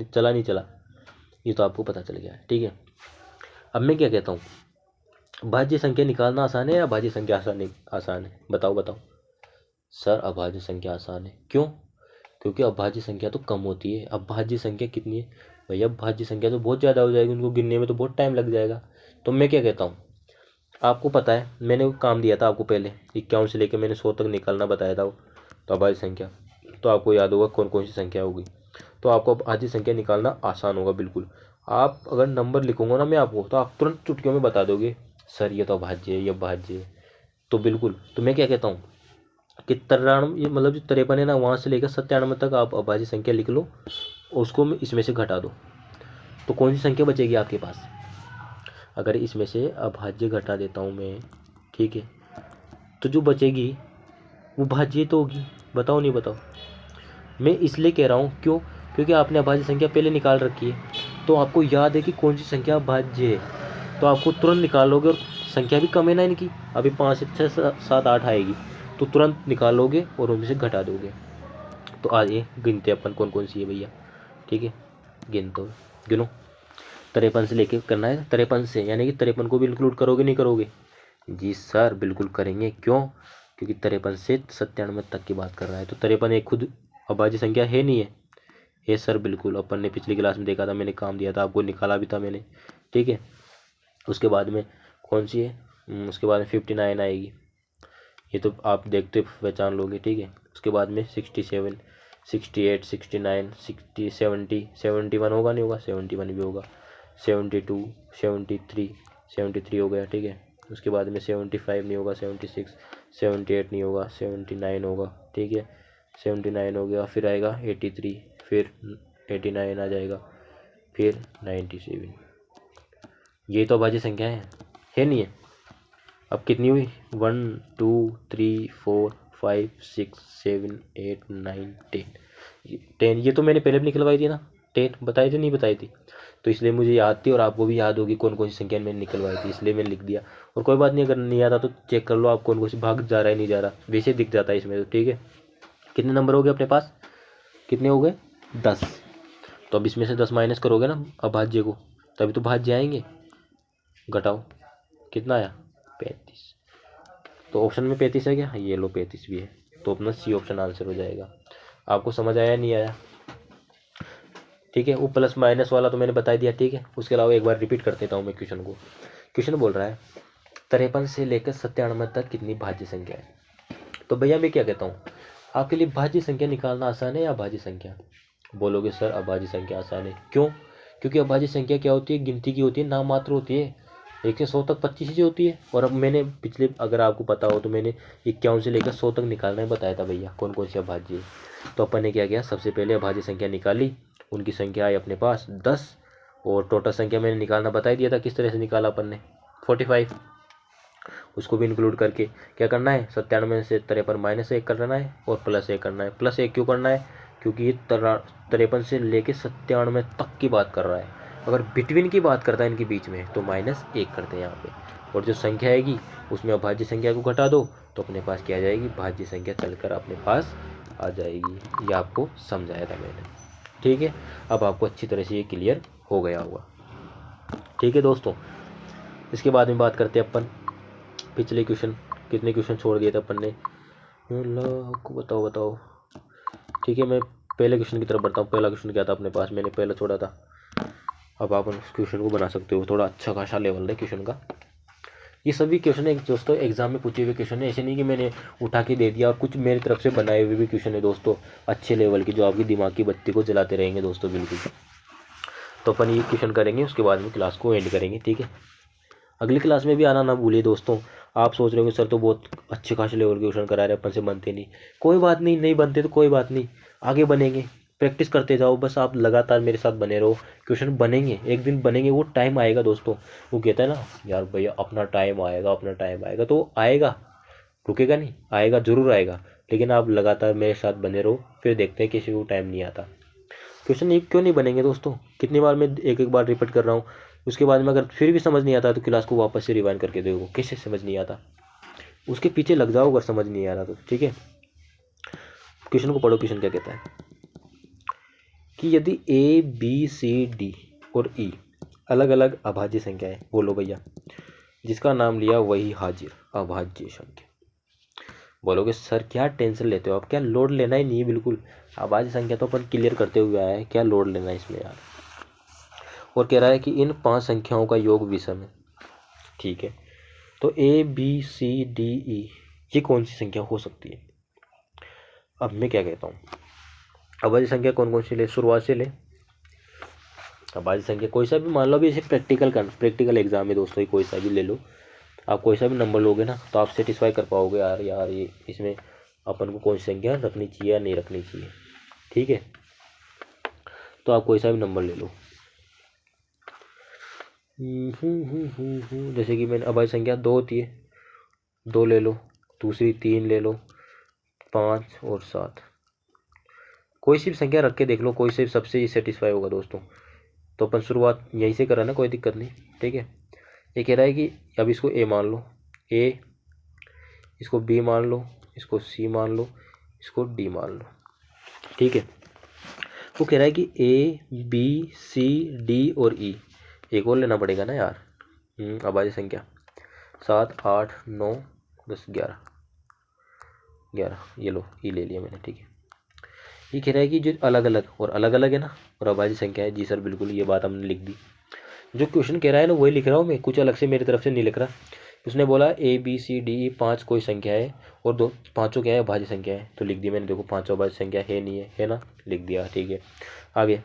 चला नहीं चला, ये तो आपको पता चल गया, ठीक है। अब मैं क्या कहता हूँ, भाज्य संख्या निकालना आसान है या भाज्य संख्या आसान है? बताओ। सर अभाज्य संख्या आसान है, क्यों? क्योंकि अभाज्य संख्या तो कम होती है। अब भाज्य संख्या कितनी है भैया, भाज्य संख्या तो बहुत ज़्यादा हो जाएगी, उनको गिनने में तो बहुत टाइम लग जाएगा। तो मैं क्या कहता हूँ, आपको पता है मैंने काम दिया था आपको पहले 51 से लेकर मैंने 100 तक निकालना बताया था, तो अभाज्य संख्या, तो आपको याद होगा कौन कौन सी संख्या होगी। तो आपको अभाज्य संख्या निकालना आसान होगा बिल्कुल। आप अगर नंबर लिखूंगा ना मैं आपको, तो आप तुरंत चुटकियों में बता दोगे सर ये तो अभाज्य है, ये अभाज्य है। तो बिल्कुल, तो मैं क्या कहता हूँ कि 93, ये मतलब जो 53 है ना, वहाँ से लेकर 97 तक आप अभाज्य संख्या लिख लो, और उसको इसमें से घटा दो, तो कौन सी संख्या बचेगी आपके पास? अगर इसमें से अभाज्य घटा देता हूँ मैं, ठीक है, तो जो बचेगी वो भाज्य तो होगी। बताओ नहीं बताओ? मैं इसलिए कह रहा हूँ, क्यों? क्योंकि आपने अभाज्य संख्या पहले निकाल रखी है, तो आपको याद है कि कौन सी संख्या भाज्य है, तो आपको तुरंत निकालोगे। और संख्या भी कम है ना इनकी, अभी 5 6 7 8 आएगी, तो तुरंत निकालोगे और उनमें से घटा दोगे। तो आइए गिनते अपन कौन कौन सी है भैया, ठीक है, गिनो। 53 से लेके करना है, 53 से, यानी कि 53 को भी इंक्लूड करोगे नहीं करोगे? जी सर बिल्कुल करेंगे, क्यों? क्योंकि 53 से 97 तक की बात कर रहा है, तो 53 एक खुद अभाज्य संख्या है नहीं है? है सर बिल्कुल, अपन ने पिछली क्लास में देखा था, मैंने काम दिया था आपको, निकाला भी था मैंने, ठीक है। उसके बाद में कौन सी है, उसके बाद में 59 आएगी, ये तो आप देखते पहचान लोगे, ठीक है। उसके बाद में 67 68 69 60 70 71 होगा नहीं होगा, 71 भी होगा, 72 73 हो गया, ठीक है। उसके बाद में 75 नहीं होगा, 76 78 नहीं होगा, 79 होगा, ठीक है, 79 हो गया, फिर आएगा 83, फिर 89 आ जाएगा, फिर 97। ये तो अभाज्य संख्या है नहीं है? अब कितनी हुई, 1 2 3 4 5 6 7 8 9 10। ये तो मैंने पहले भी निकलवाई थी ना, 10 बताई थी नहीं बताई थी, तो इसलिए मुझे याद थी, और आपको भी याद होगी कौन कौन सी संख्या मैंने निकलवाई थी, इसलिए मैंने लिख दिया। और कोई बात नहीं, अगर नहीं आता तो चेक कर लो आप कौन कौन सी भाग जा रहा है नहीं जा रहा, वैसे दिख जाता है इसमें, तो ठीक है। कितने नंबर हो गए अपने पास, कितने हो गए 10। तो अब इसमें से 10 माइनस करोगे ना अभाज्य को, तभी तो भाज्य आएंगे। घटाओ, कितना आया 35। तो ऑप्शन में 35 है क्या, ये लो 35 भी है, तो अपना सी ऑप्शन आंसर हो जाएगा। आपको समझ आया नहीं आया? ठीक है। वो प्लस माइनस वाला तो मैंने बता दिया, ठीक है। उसके अलावा एक बार रिपीट कर देता हूँ मैं क्वेश्चन को। क्वेश्चन बोल रहा है 53 से लेकर 97 तक कितनी भाज्य संख्या है। तो भैया मैं क्या कहता हूँ, आपके लिए भाज्य संख्या निकालना आसान है या अभाज्य संख्या। बोलोगे सर अभाज्य संख्या आसान है, क्यों। क्योंकि अभाज्य संख्या क्या होती है, गिनती की होती है, नाम मात्र होती है। 1 से 100 तक 25 चीज़ें होती है। और अब मैंने पिछले, अगर आपको पता हो तो मैंने 51 से लेकर 100 तक निकालना ही बताया था भैया कौन कौन सी अभाज्य है। तो अपन ने क्या किया, सबसे पहले अभाज्य संख्या निकाली, उनकी संख्या आई अपने पास 10। और टोटल संख्या मैंने निकालना बता ही दिया था, किस तरह से निकाला अपन ने, 45। उसको भी इंक्लूड करके क्या करना है, 97 से 53 माइनस 1 करना है और प्लस 1 करना है। प्लस 1 क्यों करना है, क्योंकि ये 53 से लेके 97 तक की बात कर रहा है। अगर बिटवीन की बात करता है इनके बीच में तो माइनस 1 करते हैं यहाँ पे। और जो संख्या आएगी उसमें अभाज्य संख्या को घटा दो तो अपने पास क्या आ जाएगी, भाज्य संख्या चलकर अपने पास आ जाएगी। ये आपको समझाया था मैंने, ठीक है। अब आपको अच्छी तरह से ये क्लियर हो गया होगा, ठीक है दोस्तों। इसके बाद में बात करते हैं अपन पिछले क्वेश्चन, कितने क्वेश्चन छोड़ दिए थे अपन ने, आपको बताओ। ठीक है, मैं पहले क्वेश्चन की तरफ बढ़ता हूँ। पहला क्वेश्चन क्या था अपने पास, मैंने पहले छोड़ा था। अब आप उस क्वेश्चन को बना सकते हो, थोड़ा अच्छा खासा लेवल है क्वेश्चन का। ये सभी क्वेश्चन है दोस्तों एग्जाम में पूछे हुए क्वेश्चन है, ऐसे नहीं कि मैंने उठा के दे दिया। और कुछ मेरी तरफ से बनाए हुए भी क्वेश्चन है दोस्तों, अच्छे लेवल की, जो आपकी दिमाग की बत्ती को जलाते रहेंगे दोस्तों, बिल्कुल। तो अपन ये क्वेश्चन करेंगे, उसके बाद में क्लास को एंड करेंगे, ठीक है। अगली क्लास में भी आना ना भूलिए दोस्तों। आप सोच रहे हो सर तो बहुत अच्छे खासे लेवल के क्वेश्चन करा रहे हैं, अपन से बनते नहीं। कोई बात नहीं, नहीं बनते तो कोई बात नहीं, आगे बनेंगे। प्रैक्टिस करते जाओ, बस आप लगातार मेरे साथ बने रहो, क्वेश्चन बनेंगे, एक दिन बनेंगे। वो टाइम आएगा दोस्तों, वो कहता है ना यार भैया अपना टाइम आएगा, अपना टाइम आएगा, तो आएगा, रुकेगा नहीं, आएगा, जरूर आएगा। लेकिन आप लगातार मेरे साथ बने रहो, फिर देखते हैं किसी को टाइम नहीं आता। क्वेश्चन एक क्यों नहीं बनेंगे दोस्तों, कितनी बार मैं एक एक बार रिपीट कर रहा हूँ। उसके बाद में अगर फिर भी समझ नहीं आता तो क्लास को वापस से रिवाइंड करके देखो, कैसे समझ नहीं आता, उसके पीछे लग जाओ अगर समझ नहीं आ रहा तो, ठीक है। क्वेश्चन को पढ़ो, क्वेश्चन क्या कहता है कि यदि ए बी सी डी और ई अलग अलग अभाज्य संख्या है, बोलो भैया, जिसका नाम लिया वही हाजिर, अभाज्य संख्या। बोलोगे सर क्या टेंशन लेते हो आप, क्या लोड लेना ही नहीं है, बिल्कुल अभाज्य संख्या तो अपन क्लियर करते हुए आया है, क्या लोड लेना है इसमें यार। और कह रहा है कि इन 5 संख्याओं का योग विषम है, ठीक है। तो A B C D E ये कौन सी संख्या हो सकती है। अब मैं क्या कहता हूँ, अभाज्य संख्या कौन कौन सी ले, शुरुआत से ले। अभाज्य संख्या कोई सा भी मान लो, अभी इसे प्रैक्टिकल एग्जाम है दोस्तों, कोई सा भी ले लो। आप कोई सा भी नंबर लोगे ना तो आप सेटिस्फाई कर पाओगे, यार ये इसमें अपन को कौन सी संख्या रखनी चाहिए या नहीं रखनी चाहिए, ठीक है। तो आप कोई सा भी नंबर ले लो। जैसे कि मैंने अभाज्य संख्या 2 होती है, 2 ले लो, दूसरी 3 ले लो, 5 और 7, कोई सी भी संख्या रख के देख लो, कोई से सबसे ही सेटिस्फाई होगा दोस्तों। तो अपन शुरुआत यहीं से करा ना, कोई दिक्कत नहीं, ठीक है। ये कह रहा है कि अब इसको ए मान लो, ए, इसको बी मान लो, इसको सी मान लो, इसको डी मान लो, ठीक है। वो कह रहा है कि ए बी सी डी और ई, एक और लेना पड़ेगा ना यार। अभाज्य संख्या 7 8 9 10 11, ये लो ई ले लिया मैंने, ठीक है। ये कह रहा है कि जो अलग अलग है ना, और अभाज्य संख्या है, जी सर बिल्कुल, ये बात हमने लिख दी। जो क्वेश्चन कह रहा है ना वही लिख रहा हूँ मैं, कुछ अलग से मेरी तरफ से नहीं लिख रहा। उसने बोला A B C D E 5 कोई संख्या है और 2 पाँचों क्या है, अभाज्य संख्या है, तो लिख दी मैंने। देखो 5 अभाज्य संख्या है नहीं है ना, लिख दिया, ठीक है। आगे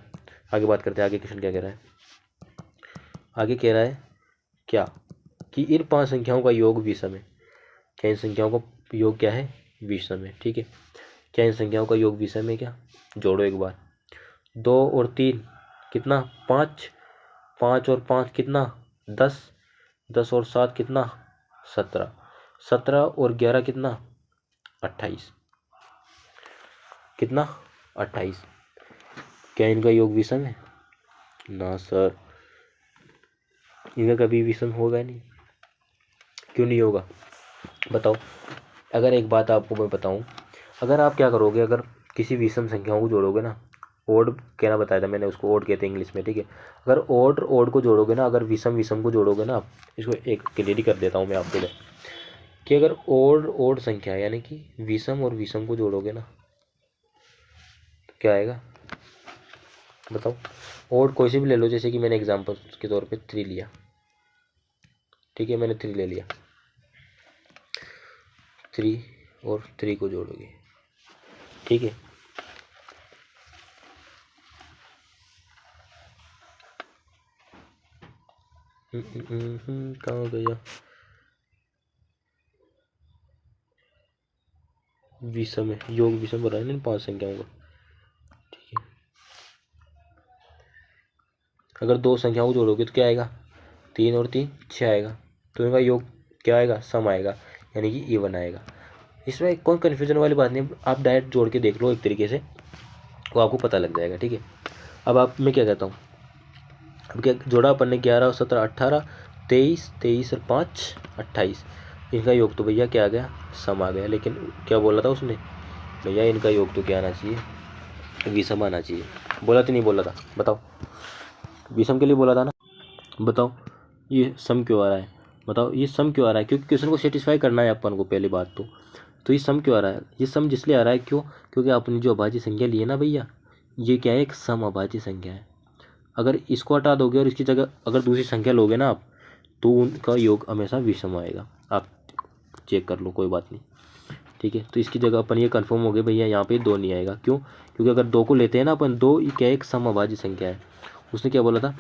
बात करते हैं, आगे क्वेश्चन क्या कह रहा है। आगे कह रहा है क्या कि इन 5 संख्याओं का योग विषम है। क्या इन संख्याओं का योग क्या है, विषम है, ठीक है। क्या इन संख्याओं का योग विषम है क्या, जोड़ो एक बार। 2 और 3 कितना, 5, 5 और 5 कितना, 10, 10 और 7 कितना, 17, 17 और 11 कितना, 28, कितना, 28। क्या इनका योग विषम है, ना सर, इनका कभी विषम होगा नहीं। क्यों नहीं होगा बताओ। अगर एक बात आपको मैं बताऊं, अगर आप क्या करोगे, अगर किसी विषम संख्याओं को जोड़ोगे ना, ओड कहना बताया था मैंने, उसको ओड कहते हैं इंग्लिश में, ठीक है। अगर ओड को जोड़ोगे ना, अगर विषम को जोड़ोगे ना, इसको एक क्लियर कर देता हूँ मैं आपके लिए, कि अगर ओड संख्या यानी कि विषम और विषम को जोड़ोगे ना तो क्या आएगा, बताओ। और कोई सी भी ले लो, जैसे कि मैंने एग्जांपल के तौर पे 3 लिया, ठीक है, मैंने 3 ले लिया, 3 और 3 को जोड़ोगे, ठीक है। कहाँ गया विषम है, योग विषम बना है ना 5 संख्याओं का, ठीक है। अगर 2 संख्याओं को जोड़ोगे तो क्या आएगा, 3 और 3 6 आएगा, तो इनका योग क्या आएगा, सम आएगा, यानी कि इवन आएगा। इसमें कोई कन्फ्यूजन वाली बात नहीं, आप डायरेक्ट जोड़ के देख लो एक तरीके से, वो आपको पता लग जाएगा, ठीक है। अब आप, मैं क्या कहता हूँ, अब क्या जोड़ा अपन ने, 11 और 17 18, 23 23 और 5 28, इनका योग तो भैया क्या आ गया, सम आ गया। लेकिन क्या बोला था उसने, भैया इनका योग तो क्या आना चाहिए, विषम आना चाहिए। बोला तो नहीं बोला था, बताओ, विषम के लिए बोला था ना, बताओ ये सम क्यों आ रहा है, बताओ ये सम क्यों आ रहा है, क्योंकि क्वेश्चन को सेटिस्फाई करना है अपन को, पहली बात तो ये सम क्यों आ रहा है, ये सम जिसलिए आ रहा है, क्यों, क्योंकि आपने जो अभाज्य संख्या ली है ना भैया, ये क्या है, एक सम अभाज्य संख्या है। अगर इसको हटा दोगे और इसकी जगह अगर दूसरी संख्या लोगे ना आप, तो उनका योग हमेशा विषम आएगा, आप चेक कर लो, कोई बात नहीं, ठीक है। तो इसकी जगह अपन ये कन्फर्म हो गए भैया, यहाँ पे 2 नहीं आएगा, क्यों, क्योंकि अगर 2 को लेते हैं ना अपन, 2 क्या एक सम अभाज्य संख्या है। उसने क्या बोला था,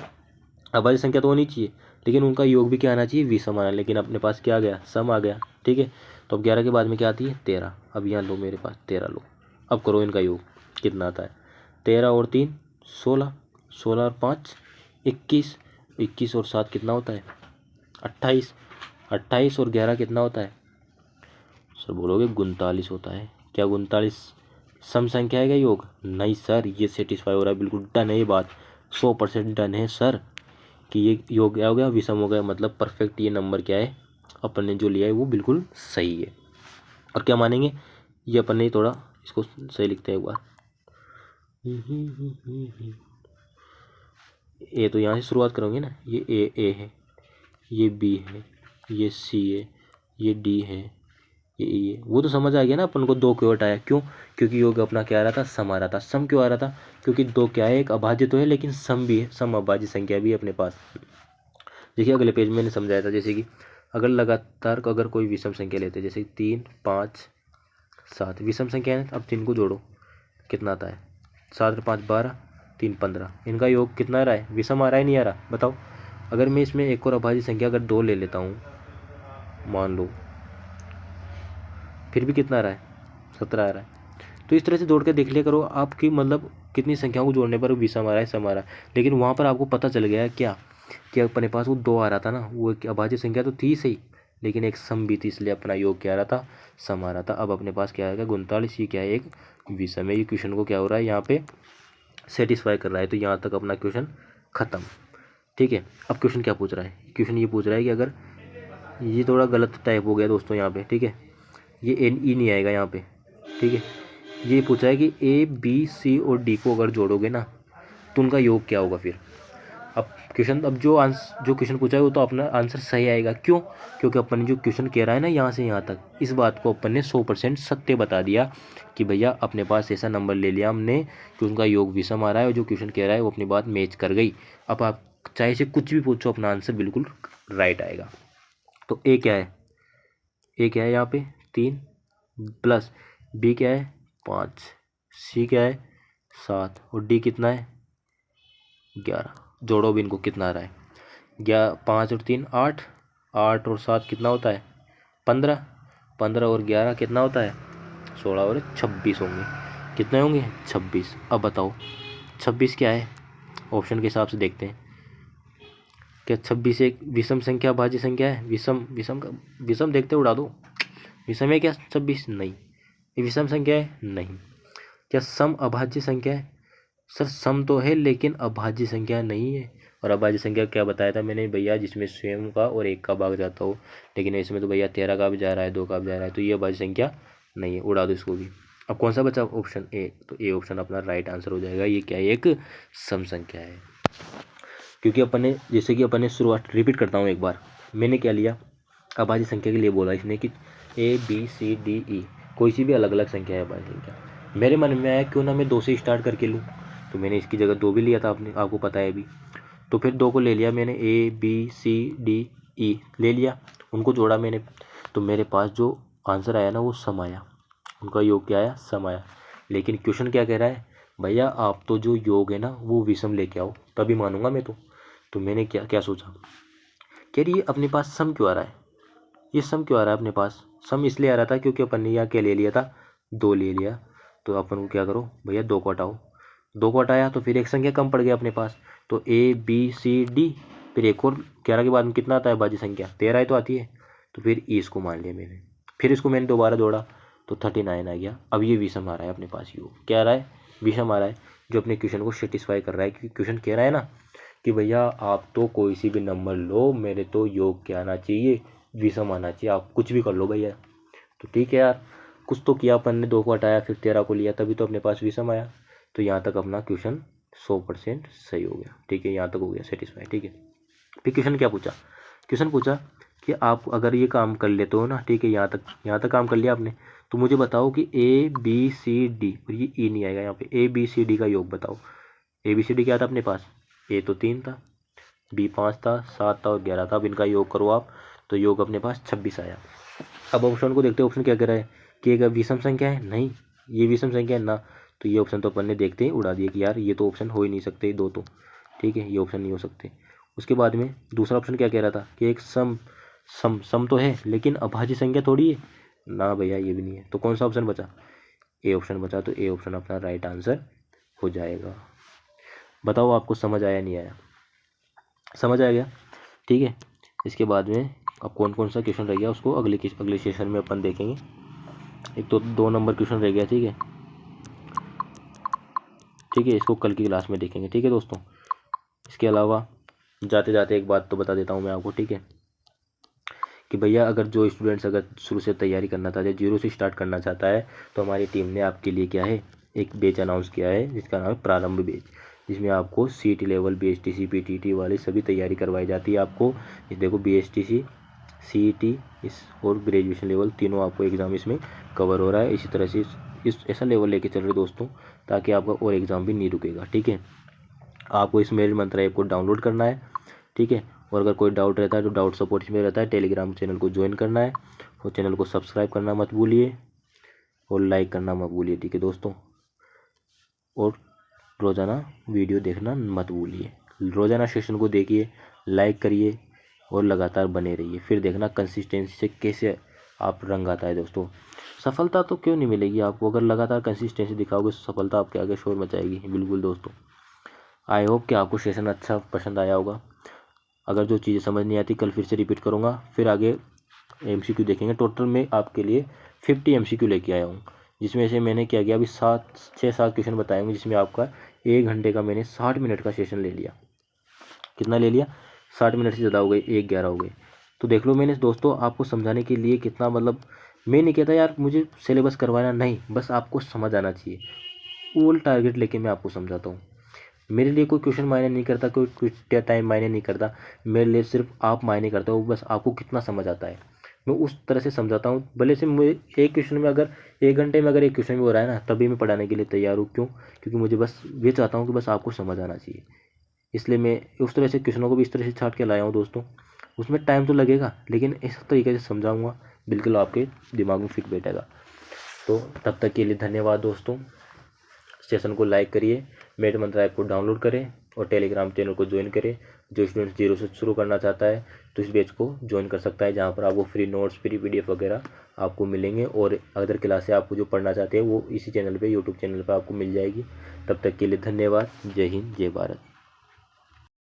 अभाज्य संख्या तो होनी चाहिए, लेकिन उनका योग भी क्या आना चाहिए, विषम आना, लेकिन अपने पास क्या आ गया, सम आ गया, ठीक है। तो अब 11 के बाद में क्या आती है, 13। अब यहाँ लो, मेरे पास 13 लो, अब करो इनका योग कितना आता है, 13 और 3 16, 16 और 5 21, 21 और 7 कितना होता है, 28, 28 और 11 कितना होता है, सर बोलोगे 39 होता है। क्या 39 सम संख्या है क्या योग, नहीं सर, ये सेटिस्फाई हो रहा है, बिल्कुल डन है ये बात, 100% डन है सर, कि ये योग क्या हो गया, विषम हो गया, मतलब परफेक्ट ये नंबर क्या है, अपन ने जो लिया है वो बिल्कुल सही है। और क्या मानेंगे, ये अपन ने थोड़ा इसको सही लिखते हैं एक बार, ए तो यहाँ से शुरुआत करोगे ना, ये ए है, ये बी है, ये सी है, ये डी है, ये वो तो समझ आ गया ना अपन को, 2 क्यों हटाया, क्यों, क्योंकि योग अपना क्या आ रहा था, सम आ रहा था। सम क्यों आ रहा था, क्योंकि 2 क्या है, एक अभाज्य तो है, लेकिन सम भी है, सम अभाज्य संख्या भी है अपने पास। देखिए अगले पेज में मैंने समझाया था, जैसे कि अगर लगातार अगर कोई विषम संख्या लेते हैं, जैसे 3 5 7 विषम संख्या है, अब 3 को जोड़ो कितना आता है, 7 और 5 12, 3 15, इनका योग कितना आ रहा है, विषम आ रहा है नहीं आ रहा, बताओ। अगर मैं इसमें एक और अभाज्य संख्या अगर 2 ले लेता हूँ, मान लो, फिर भी कितना आ रहा है, 17 आ रहा है। तो इस तरह से जोड़ के देख लिया करो आपकी, मतलब कितनी संख्याओं को जोड़ने पर विषम आ रहा है, सम आ रहा है। लेकिन वहाँ पर आपको पता चल गया क्या, कि अपने पास वो 2 आ रहा था ना, वो एक अभाज्य संख्या तो थी सही, लेकिन एक सम भी थी, इसलिए अपना योग क्या आ रहा था, सम आ रहा था। अब अपने पास क्या आएगा, 39, ये क्या है, एक विषम है। ये क्वेश्चन को क्या हो रहा है, यहाँ पे सेटिस्फाई कर रहा है, तो यहाँ तक अपना क्वेश्चन खत्म, ठीक है। अब क्वेश्चन क्या पूछ रहा है, क्वेश्चन ये पूछ रहा है कि अगर ये थोड़ा गलत टाइप हो गया दोस्तों यहाँ पे, ठीक है, ये एन ई नहीं आएगा यहाँ पे, ठीक है। ये पूछा है कि ए बी सी और डी को अगर जोड़ोगे ना, तो उनका योग क्या होगा फिर। अब क्वेश्चन, अब जो क्वेश्चन पूछा है वो तो अपना आंसर सही आएगा, क्यों, क्योंकि अपन ने जो क्वेश्चन कह रहा है ना यहाँ से यहाँ तक, इस बात को अपन ने 100% सत्य बता दिया कि भैया अपने पास ऐसा नंबर ले लिया हमने कि उनका योग विषम आ रहा है, और जो क्वेश्चन कह रहा है वो अपनी बात मैच कर गई। अब आप चाहे से कुछ भी पूछो, अपना आंसर बिल्कुल राइट आएगा। तो ए क्या है, ए क्या है यहाँ पे 3 प्लस बी क्या है 5, सी क्या है 7 और डी कितना है 11। जोड़ो भी इनको, कितना आ रहा है, 5 और 3 8, 8 और 7 कितना होता है 15, 15 और 11 कितना होता है 16 और 26 होंगे, कितने होंगे 26। अब बताओ 26 क्या है, ऑप्शन के हिसाब से देखते हैं, क्या 26 एक विषम संख्या भाज्य संख्या है, विषम देखते उड़ा दो, विषम है क्या 26, नहीं। ये विषम संख्या है, नहीं। क्या सम अभाज्य संख्या है, सर सम तो है लेकिन अभाज्य संख्या नहीं है। और अभाज्य संख्या क्या बताया था मैंने भैया, जिसमें स्वयं का और एक का भाग जाता हो, लेकिन इसमें तो भैया 13 का भी जा रहा है, 2 का भी जा रहा है, तो ये अभाज्य संख्या नहीं है, उड़ा दो इसको भी। अब कौन सा बचा, ऑप्शन ए, तो ए ऑप्शन अपना राइट आंसर हो जाएगा। ये क्या है, एक सम संख्या है, क्योंकि अपन ने, जैसे कि अपन ने शुरुआत, रिपीट करता हूँ एक बार, मैंने क्या लिया, अभाज्य संख्या के लिए बोला इसने कि A B C D E, कोई सी भी अलग अलग संख्या है अभाज्य संख्या। मेरे मन में आया क्यों ना मैं 2 से स्टार्ट करके लूँ, तो मैंने इसकी जगह 2 भी लिया था, आपको पता है अभी। तो फिर 2 को ले लिया मैंने, ABCDE ले लिया, उनको जोड़ा मैंने, तो मेरे पास जो आंसर आया ना वो सम आया, उनका योग क्या आया, सम आया। लेकिन क्वेश्चन क्या कह रहा है, भैया आप तो जो योग है ना वो विषम लेके आओ तभी मानूंगा मैं तो मैंने क्या क्या सोचा, कह रही है अपने पास सम क्यों आ रहा है, ये सम क्यों आ रहा है अपने पास, सम इसलिए आ रहा था क्योंकि अपन ने यहाँ क्या ले लिया था, 2 ले लिया। तो अपन को क्या करो भैया, 2 को हटाओ, 2 को हटाया तो फिर एक संख्या कम पड़ गया अपने पास, तो ABCD, फिर एक और 11 के बाद में कितना आता है बाजी संख्या, 13 ही तो आती है, तो फिर इसको मान लिया मैंने, फिर इसको मैंने दोबारा जोड़ा तो 39 आ गया। अब ये विषम आ रहा है अपने पास, योग क्या आ रहा है, विषम आ रहा है, जो अपने क्वेश्चन को सेटिस्फाई कर रहा है। क्योंकि क्वेश्चन कह रहा है ना कि भैया आप तो कोई सी भी नंबर लो, मेरे तो योग क्या आना चाहिए, विषम आना चाहिए, आप कुछ भी कर लो भैया। तो ठीक है यार, कुछ तो किया अपन ने, 2 को हटाया फिर 13 को लिया, तभी तो अपने पास विषम आया। तो यहाँ तक अपना क्वेश्चन 100% सही हो गया। ठीक है, यहाँ तक हो गया सेटिस्फाई। ठीक है, फिर क्वेश्चन क्या पूछा, क्वेश्चन पूछा कि आप अगर ये काम कर लेते हो ना, ठीक है, यहाँ तक काम कर लिया आपने, तो मुझे बताओ कि ABCD, और ये ई नहीं आएगा यहाँ पे, ABCD का योग बताओ। ABCD क्या था अपने पास, A तो 3 था, B 5 था, 7 था और 11 था। अब इनका योग करो आप, तो योग अपने पास 26 आया। अब ऑप्शन को देखते हैं, ऑप्शन क्या कह रहा है कि एक विषम संख्या है, नहीं ये विषम संख्या है ना, तो ये ऑप्शन तो अपन ने देखते ही उड़ा दिया कि यार ये तो ऑप्शन हो ही नहीं सकते, 2 तो ठीक है, ये ऑप्शन नहीं हो सकते। उसके बाद में दूसरा ऑप्शन क्या कह रहा था कि एक सम तो है लेकिन अभाज्य संख्या थोड़ी है ना, भैया ये भी नहीं है। तो कौन सा ऑप्शन बचा, ए ऑप्शन बचा, तो ए ऑप्शन अपना राइट आंसर हो जाएगा। बताओ आपको समझ आया नहीं आया, समझ आ गया। ठीक है, इसके बाद में अब कौन कौन सा क्वेश्चन रह गया उसको अगले सेशन में अपन देखेंगे। एक तो 2 नंबर क्वेश्चन रह गया, ठीक है, ठीक है, इसको कल की क्लास में देखेंगे। ठीक है दोस्तों, इसके अलावा जाते जाते एक बात तो बता देता हूँ मैं आपको, ठीक है, कि भैया अगर जो स्टूडेंट्स अगर शुरू से तैयारी करना चाहते हैं, 0 से स्टार्ट करना चाहता है, तो हमारी टीम ने आपके लिए क्या है, एक बैच अनाउंस किया है जिसका नाम है प्रारंभ बैच, जिसमें आपको CET लेवल, BSTC, PTT वाली सभी तैयारी करवाई जाती है आपको। इस देखो BSTC, CET इस और ग्रेजुएशन लेवल तीनों आपको एग्ज़ाम इसमें कवर हो रहा है। इसी तरह से इस ऐसा लेवल लेके चल रहे दोस्तों, ताकि आपका और एग्ज़ाम भी नहीं रुकेगा। ठीक है, आपको इस मेरिट मंत्र ऐप को डाउनलोड करना है, ठीक है, और अगर कोई डाउट रहता है तो डाउट सपोर्ट इसमें रहता है, टेलीग्राम चैनल को ज्वाइन करना है, और चैनल को सब्सक्राइब करना मत भूलिए और लाइक करना मत भूलिए। ठीक है दोस्तों, और रोज़ाना वीडियो देखना मत भूलिए, रोज़ाना सेशन को देखिए, लाइक करिए और लगातार बने रहिए, फिर देखना कंसिस्टेंसी से कैसे आप रंग आता है दोस्तों। सफलता तो क्यों नहीं मिलेगी आपको, अगर लगातार कंसिस्टेंसी दिखाओगे तो सफलता आपके आगे शोर मचाएगी। बिल्कुल दोस्तों, आई होप कि आपको सेशन अच्छा पसंद आया होगा। अगर जो चीज़ें समझ नहीं आती कल फिर से रिपीट करूँगा, फिर आगे MCQ देखेंगे। टोटल में आपके लिए 50 MCQ लेके आया हूँ, जिसमें से मैंने क्या किया, अभी 6-7 क्वेश्चन बताएंगे, जिसमें आपका 1 घंटे का मैंने 60 मिनट का सेशन ले लिया। कितना ले लिया, 60 मिनट से ज़्यादा हो गए, 1:11 हो गए। तो देख लो मैंने दोस्तों आपको समझाने के लिए कितना, मतलब मैं नहीं कहता यार मुझे सिलेबस करवाना, नहीं, बस आपको समझ आना चाहिए, वो टारगेट लेके मैं आपको समझाता हूँ। मेरे लिए कोई क्वेश्चन मायने नहीं करता, कोई टाइम मायने नहीं करता, मेरे लिए सिर्फ आप मायने करते हो, बस आपको कितना समझ आता है, मैं उस तरह से समझाता हूँ। भले से मुझे एक क्वेश्चन में अगर 1 घंटे में अगर एक क्वेश्चन में हो रहा है ना, तभी मैं पढ़ाने के लिए तैयार हूँ। क्यों, क्योंकि मुझे बस ये चाहता हूँ कि बस आपको समझ आना चाहिए, इसलिए मैं उस तरह से क्वेश्चनों को भी इस तरह से छाट के लाया हूँ दोस्तों। उसमें टाइम तो लगेगा लेकिन इस तरीके से समझाऊँगा, बिल्कुल आपके दिमाग में फिट बैठेगा। तो तब तक के लिए धन्यवाद दोस्तों, सेशन को लाइक करिए, मेरिट मंत्र ऐप को डाउनलोड करें और टेलीग्राम चैनल को ज्वाइन करें। जो स्टूडेंट 0 से शुरू करना चाहता है तो इस बैच को ज्वाइन कर सकता है, जहाँ पर आपको फ्री नोट्स, फ्री PDF वगैरह आपको मिलेंगे, और अदर क्लासें आपको जो पढ़ना चाहते हैं वो इसी चैनल पे, यूट्यूब चैनल पे आपको मिल जाएगी। तब तक के लिए धन्यवाद, जय हिंद, जय भारत।